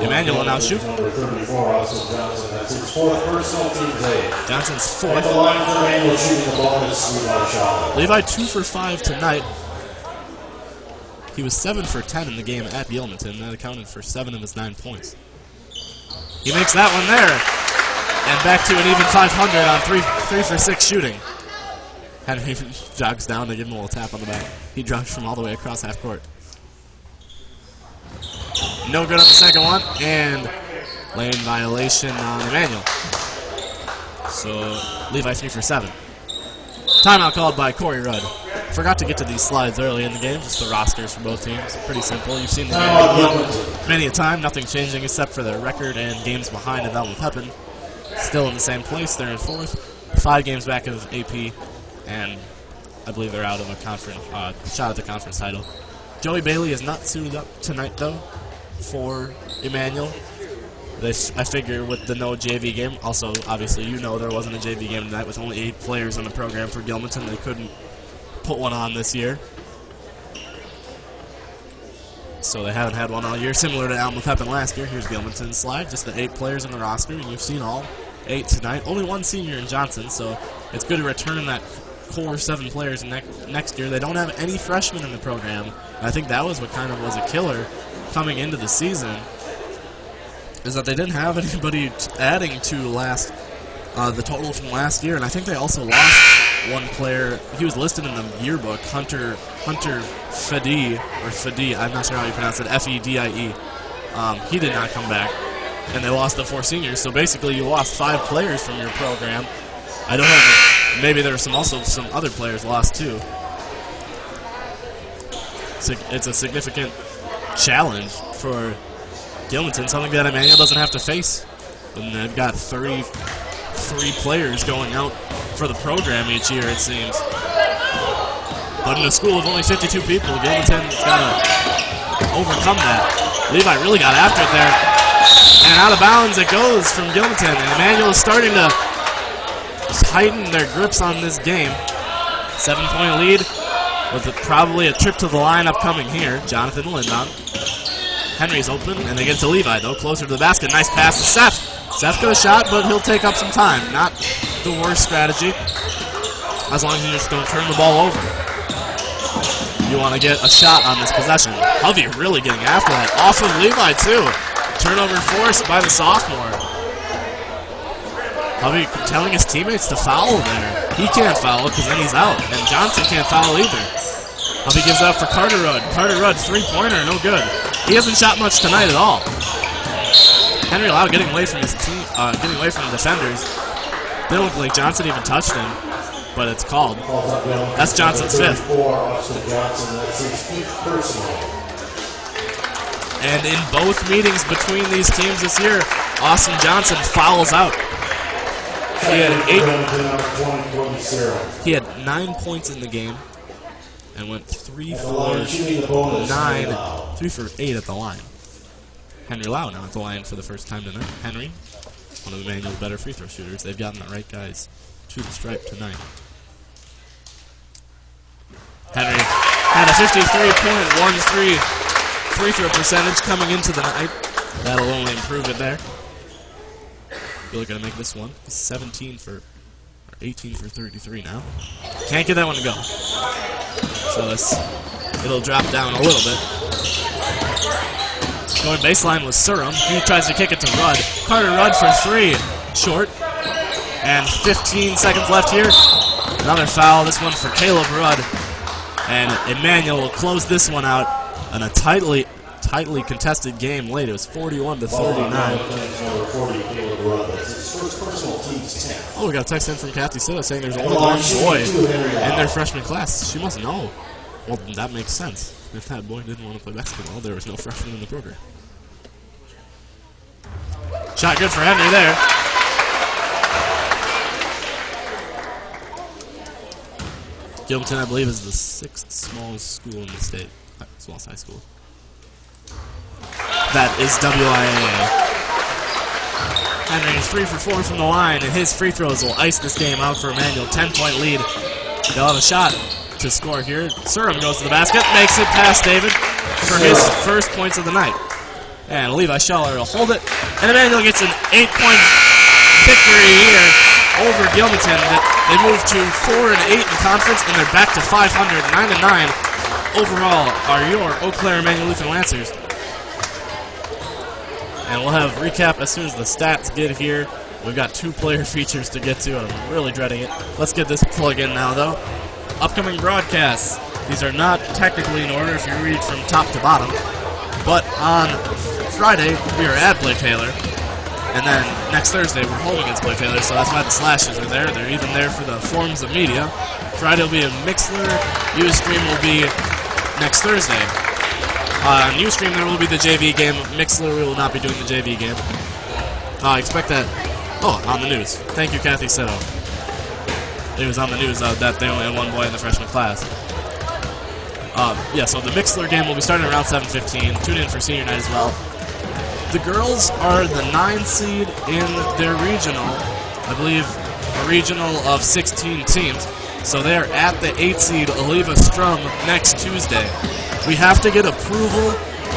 Emmanuel will now shoot. Number 34, Austin Johnson. That's his fourth personal, team's eight. Johnson's At fourth. the line for Emmanuel shooting the bonus, Levi Schaller. Levi 2 for 5 tonight. He was 7 for 10 in the game at Gilmanton. That accounted for 7 of his 9 points. He makes that one there. And back to an even 500 on 3 for 6 shooting. Henry jogs down to give him a little tap on the back. He drops from all the way across half court. No good on the second one, and lane violation on Emmanuel. So Levi 3 for 7. Timeout called by Corey Rudd. Forgot to get to these slides early in the game, just the rosters for both teams. Pretty simple. You've seen the game many a time. Nothing changing except for their record and games behind of Elmwood Pepin. Still in the same place. They're in fourth. 5 games back of AP, and I believe they're out of a conference shot at the conference title. Joey Bailey is not suited up tonight, though, for Emmanuel. I figure with the no JV game, also, obviously, you know there wasn't a JV game tonight with only 8 players in the program for Gilmanton. They couldn't put one on this year. So they haven't had one all year, similar to Elmwood Pepin last year. Here's Gilmanton's slide, just the 8 players in the roster, and you've seen all 8 tonight. Only 1 senior in Johnson, so it's good to return that core 7 players next year. They don't have any freshmen in the program. And I think that was what kind of was a killer coming into the season, is that they didn't have anybody adding to the total from last year. And I think they also lost 1 player. He was listed in the yearbook, Hunter Fedie, or Fedie, I'm not sure how you pronounce it, F-E-D-I-E. He did not come back, and they lost the 4 seniors. So basically you lost 5 players from your program. I don't know, maybe there were also some other players lost too. So it's a significant challenge for Gilmanton, something that Emmanuel doesn't have to face. And they've got 3 players going out for the program each year, it seems. But in a school of only 52 people, Gilmanton's got to overcome that. Levi really got after it there. And out of bounds it goes from Gilmanton. And Emmanuel is starting to tighten their grips on this game. 7-point lead with probably a trip to the line upcoming here. Jonathan will inbound. Henry's open, and they get to Levi, though, closer to the basket. Nice pass to Seth. Seth got a shot, but he'll take up some time. Not the worst strategy, as long as you just don't turn the ball over. You want to get a shot on this possession. Hovey really getting after that. Off of Levi, too. Turnover forced by the sophomore. Hovey telling his teammates to foul there. He can't foul because then he's out, and Johnson can't foul either. Hovey gives up for Carter Rudd. Carter Rudd, three-pointer, no good. He hasn't shot much tonight at all. Henry Lau getting away from his team, getting away from the defenders. Didn't look like Johnson even touched him, but it's called. That's Johnson's fifth. And in both meetings between these teams this year, Austin Johnson fouls out. He had 9 points in the game and went 3 for 9, 3 for 8 at the line. Henry Lau now at the line for the first time tonight. Henry, one of Emmanuel's better free throw shooters. They've gotten the right guys to the stripe tonight. Henry had a 53.13 free throw percentage coming into the night. That'll only improve it there. Really gonna make this one 17 for, or 18 for 33 now. Can't get that one to go. So it'll drop down a little bit. Going baseline was Surham. He tries to kick it to Rudd. Carter Rudd for three. Short. And 15 seconds left here. Another foul. This one for Caleb Rudd. And Emmanuel will close this one out in a tightly contested game late. It was 41-39. Oh, we got a text in from Kathy Sitta saying there's only one boy in their freshman class. She must know. Well, that makes sense. If that boy didn't want to play basketball, there was no freshman in the program. Shot good for Henry there. Gilmanton, I believe, is the 6th smallest school in the state. Smallest high school. That is WIAA. Henry is 3 for 4 from the line, and his free throws will ice this game out for Emmanuel. 10-point lead. They'll have a shot to score here. Surham goes to the basket, makes it past David for his first points of the night. And Levi Scheller will hold it. And Emmanuel gets an 8-point victory here over Gilmanton. They move to 4-8 in conference, and they're back to 500. 9-9 overall are your Eau Claire Emmanuel Lutheran Lancers. And we'll have recap as soon as the stats get here. We've got 2 player features to get to, and I'm really dreading it. Let's get this plug in now, though. Upcoming broadcasts. These are not technically in order if you read from top to bottom. But on Friday, we are at Blake Taylor. And then next Thursday, we're home against Blake Taylor, so that's why the slashes are there. They're even there for the forms of media. Friday will be a Mixler. Ustream will be next Thursday. On Ustream, there will be the JV game. Mixler, we will not be doing the JV game. Expect that. Oh, on the news. Thank you, Kathy Sitto. It was on the news that they only had one boy in the freshman class. Yeah, so the Mixler game will be starting around 7:15. Tune in for senior night as well. The girls are the 9 seed in their regional. I believe a regional of 16 teams. So they are at the 8 seed Oliva Strum next Tuesday. We have to get approval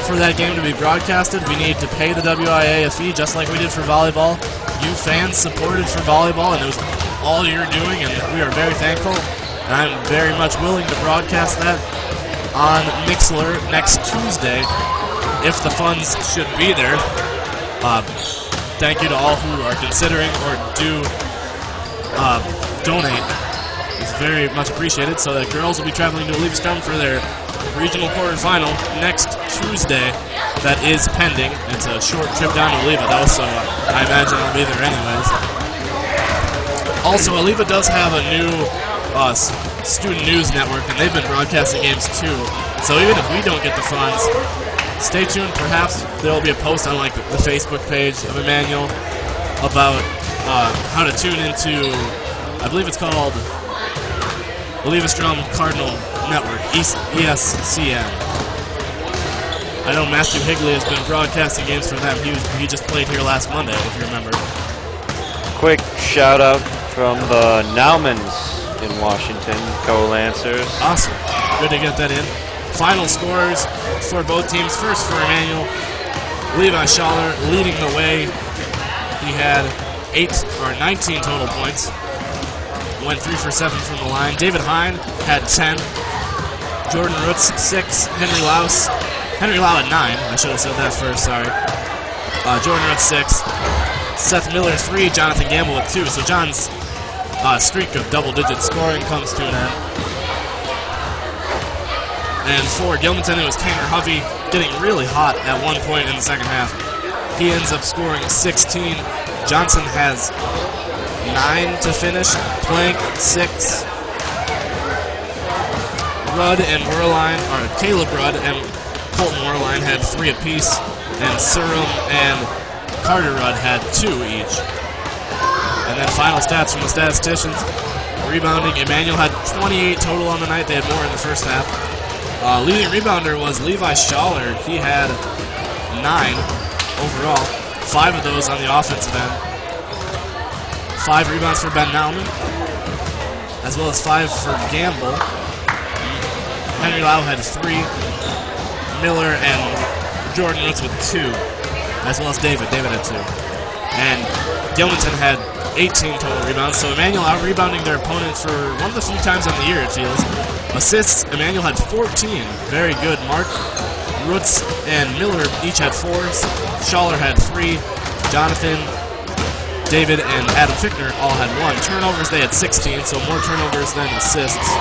for that game to be broadcasted. We need to pay the WIA a fee just like we did for volleyball. You fans supported for volleyball, and it was all you're doing, and we are very thankful. And I'm very much willing to broadcast that on Mixler next Tuesday if the funds should be there. Thank you to all who are considering or do donate. It's very much appreciated. So the girls will be traveling to Oliva Strum for their regional quarterfinal next Tuesday. That is pending. It's a short trip down to Oliva, though, so I imagine I'll be there anyways. Also, Oliva does have a new student news network, and they've been broadcasting games too. So even if we don't get the funds, stay tuned. Perhaps there will be a post on like the Facebook page of Emmanuel about how to tune into I believe it's called Leave-A-Strum Cardinal Network, ESCN. I know Matthew Higley has been broadcasting games for them. He just played here last Monday, if you remember. Quick shout out from the Naumans in Washington, co-lancers. Awesome. Good to get that in. Final scores for both teams. First for Emmanuel, Levi Schaller leading the way. He had 19 total points. Went 3 for 7 from the line. David Hine had 10. Jordan Roots 6. Henry Lau at 9. I should have said that first, sorry. Jordan Roots 6. Seth Miller 3. Jonathan Gamble with 2. So John's streak of double-digit scoring comes to an end. And for Gilmanton, it was Tanner Hovey getting really hot at one point in the second half. He ends up scoring 16. Johnson has 9 to finish. Plank 6. Rudd and Werlein, or Caleb Rudd and Colton Werlein had 3 apiece, and Surum and Carter Rudd had 2 each. And then final stats from the statisticians. Rebounding, Emmanuel had 28 total on the night. They had more in the first half. Leading rebounder was Levi Schaller. He had 9 overall. 5 of those on the offensive end. 5 rebounds for Ben Nauman, as well as 5 for Gamble. Henry Lau had 3. Miller and Jordan Roots with 2, as well as David. David had 2. And Gilmanton had 18 total rebounds, so Emmanuel out-rebounding their opponent for one of the few times on the year, it feels. Assists, Emmanuel had 14. Very good mark. Roots and Miller each had 4s. Schaller had 3. Jonathan, David, and Adam Fickner all had 1. Turnovers, they had 16, so more turnovers than assists.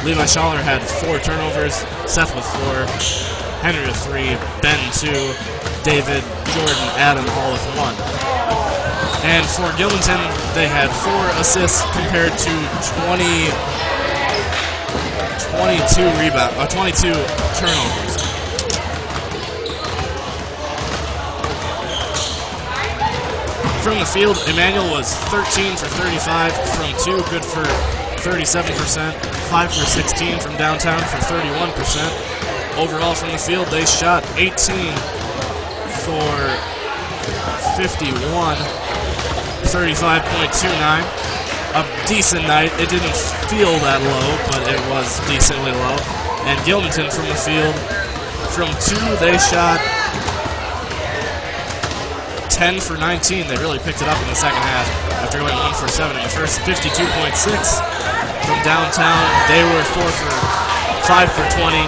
Levi Schaller had 4 turnovers, Seth with 4, Henry with 3, Ben 2, David, Jordan, Adam all with 1. And for Gilmanton, they had 4 assists compared to 22 turnovers. From the field, Emmanuel was 13 for 35 from 2, good for 37%, 5 for 16 from downtown for 31%. Overall from the field, they shot 18 for 51, 35.29. A decent night. It didn't feel that low, but it was decently low. And Gilmanton from the field, from 2, they shot 10 for 19. They really picked it up in the second half after going 1 for 7 in the first. 52.6 from downtown. They were 5 for 20,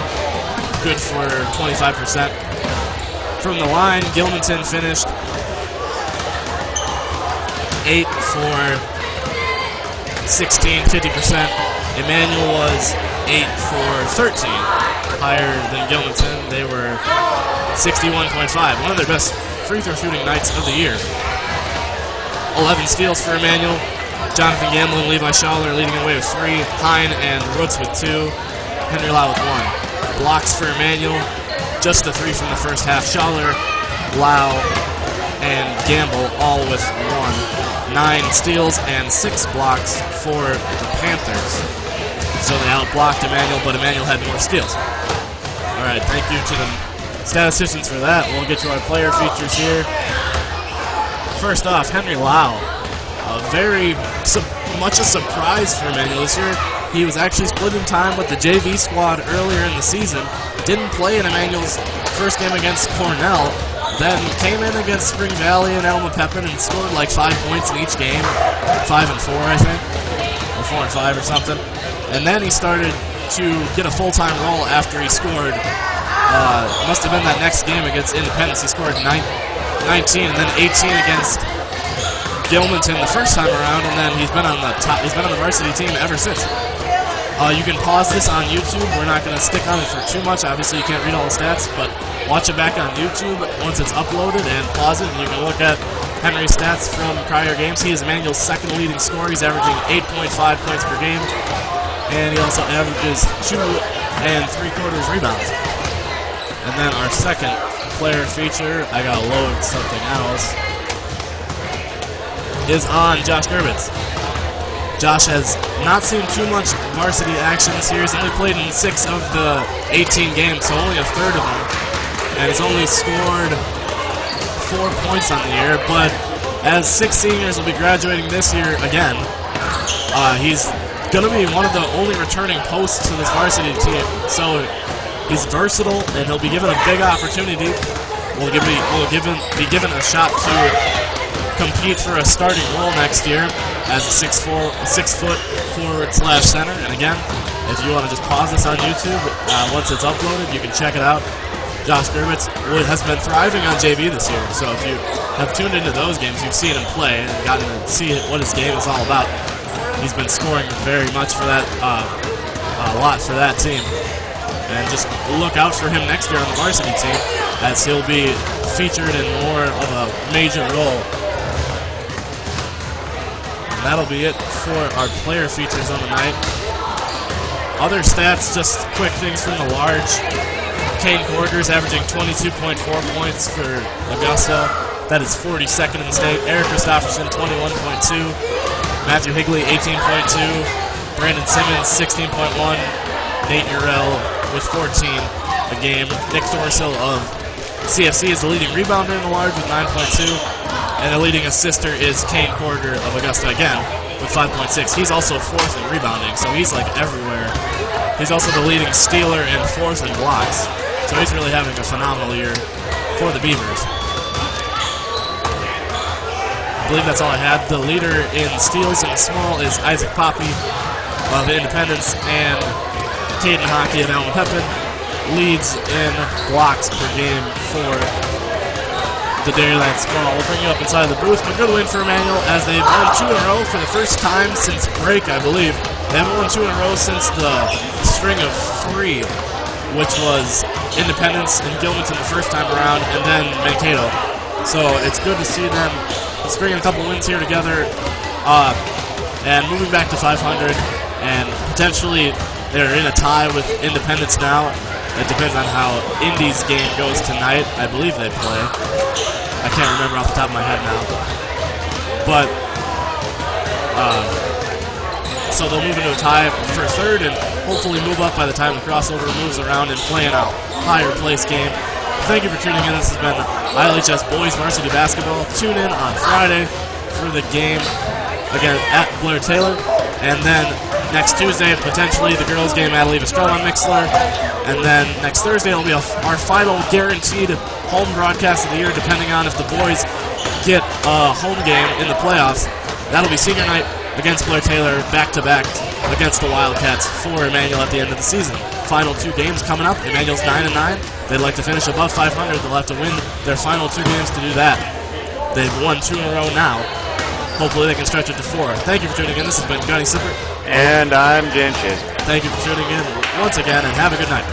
good for 25%. From the line, Gilmanton finished 8 for 16, 50%. Emmanuel was 8 for 13, higher than Gilmanton. They were 61.5, one of their best free throw shooting nights of the year. 11 steals for Emmanuel. Jonathan Gamble and Levi Schaller leading away with 3. Hine and Roots with 2. Henry Lau with 1. Blocks for Emmanuel. Just the 3 from the first half. Schaller, Lau, and Gamble all with 1. 9 steals and 6 blocks for the Panthers. So they outblocked Emmanuel, but Emmanuel had more steals. All right, thank you to the statisticians for that. We'll get to our player features here. First off, Henry Lau. Very much a surprise for Emmanuel this year. He was actually splitting time with the JV squad earlier in the season. Didn't play in Emmanuel's first game against Cornell. Then came in against Spring Valley and Elma Pepin and scored like 5 points in each game. 5 and 4, I think. Or 4 and 5 or something. And then he started to get a full-time role after he scored. Must have been that next game against Independence. He scored 19 and then 18 against Gilmanton the first time around, and then he's been on the varsity team ever since. You can pause this on YouTube. We're not going to stick on it for too much. Obviously, you can't read all the stats, but watch it back on YouTube once it's uploaded and pause it, and you can look at Henry's stats from prior games. He is Emmanuel's second leading scorer. He's averaging 8.5 points per game, and he also averages 2 3/4 rebounds. And then our second player feature, I gotta load something else, is on Josh Gerbitz. Josh has not seen too much varsity action this year. He's only played in 6 of the 18 games, so only a third of them. And he's only scored 4 points on the year, but as 6 seniors will be graduating this year again, he's going to be one of the only returning posts to this varsity team. So he's versatile, and he'll be given a big opportunity. Will be given a shot to compete for a starting role next year as a 6-foot forward/center. And again, if you want to just pause this on YouTube, once it's uploaded, you can check it out. Josh Gerbitz has been thriving on JV this year, so if you have tuned into those games, you've seen him play and gotten to see what his game is all about. He's been scoring very much for that, a lot for that team. And just look out for him next year on the varsity team, as he'll be featured in more of a major role. And that'll be it for our player features on the night. Other stats, just quick things from the large. Kane Korger's averaging 22.4 points for Augusta. That is 42nd in the state. Eric Christopherson, 21.2. Matthew Higley, 18.2. Brandon Simmons, 16.1. Nate Urell with 14 a game. Nick Thorsill of CFC is the leading rebounder in the large with 9.2. And the leading assister is Kane Korger of Augusta again with 5.6. He's also 4th in rebounding, so he's like everywhere. He's also the leading stealer and 4th in blocks. So he's really having a phenomenal year for the Beavers. I believe that's all I had. The leader in steals in the small is Isaac Poppy of Independence, and Caden Hockey of Allen Pepin leads in blocks per game for the Dairyland Small. We'll bring you up inside of the booth, but good win for Emmanuel as they've won 2 in a row for the first time since break, I believe. They haven't won 2 in a row since the string of 3, which was Independence and Gilmanton the first time around, and then Mankato. So it's good to see them stringing a couple wins here together, and moving back to 500, and potentially they're in a tie with Independence now. It depends on how Indy's game goes tonight. I believe they play. I can't remember off the top of my head now. But, so they'll move into a tie for 3rd and hopefully move up by the time the crossover moves around and play in a higher place game. Thank you for tuning in. This has been ILHS Boys Varsity Basketball. Tune in on Friday for the game again at Blair Taylor. And then next Tuesday, potentially the girls' game at Leave Estrella on Mixler. And then next Thursday will be our final guaranteed home broadcast of the year, depending on if the boys get a home game in the playoffs. That'll be senior night against Blair Taylor, back-to-back against the Wildcats for Emmanuel at the end of the season. Final 2 games coming up. Emmanuel's 9-9. They'd like to finish above 500. They'll have to win their final 2 games to do that. They've won 2 in a row now. Hopefully they can stretch it to 4. Thank you for tuning in. This has been Gunny Sippert. And I'm James Chase. Thank you for tuning in once again, and have a good night.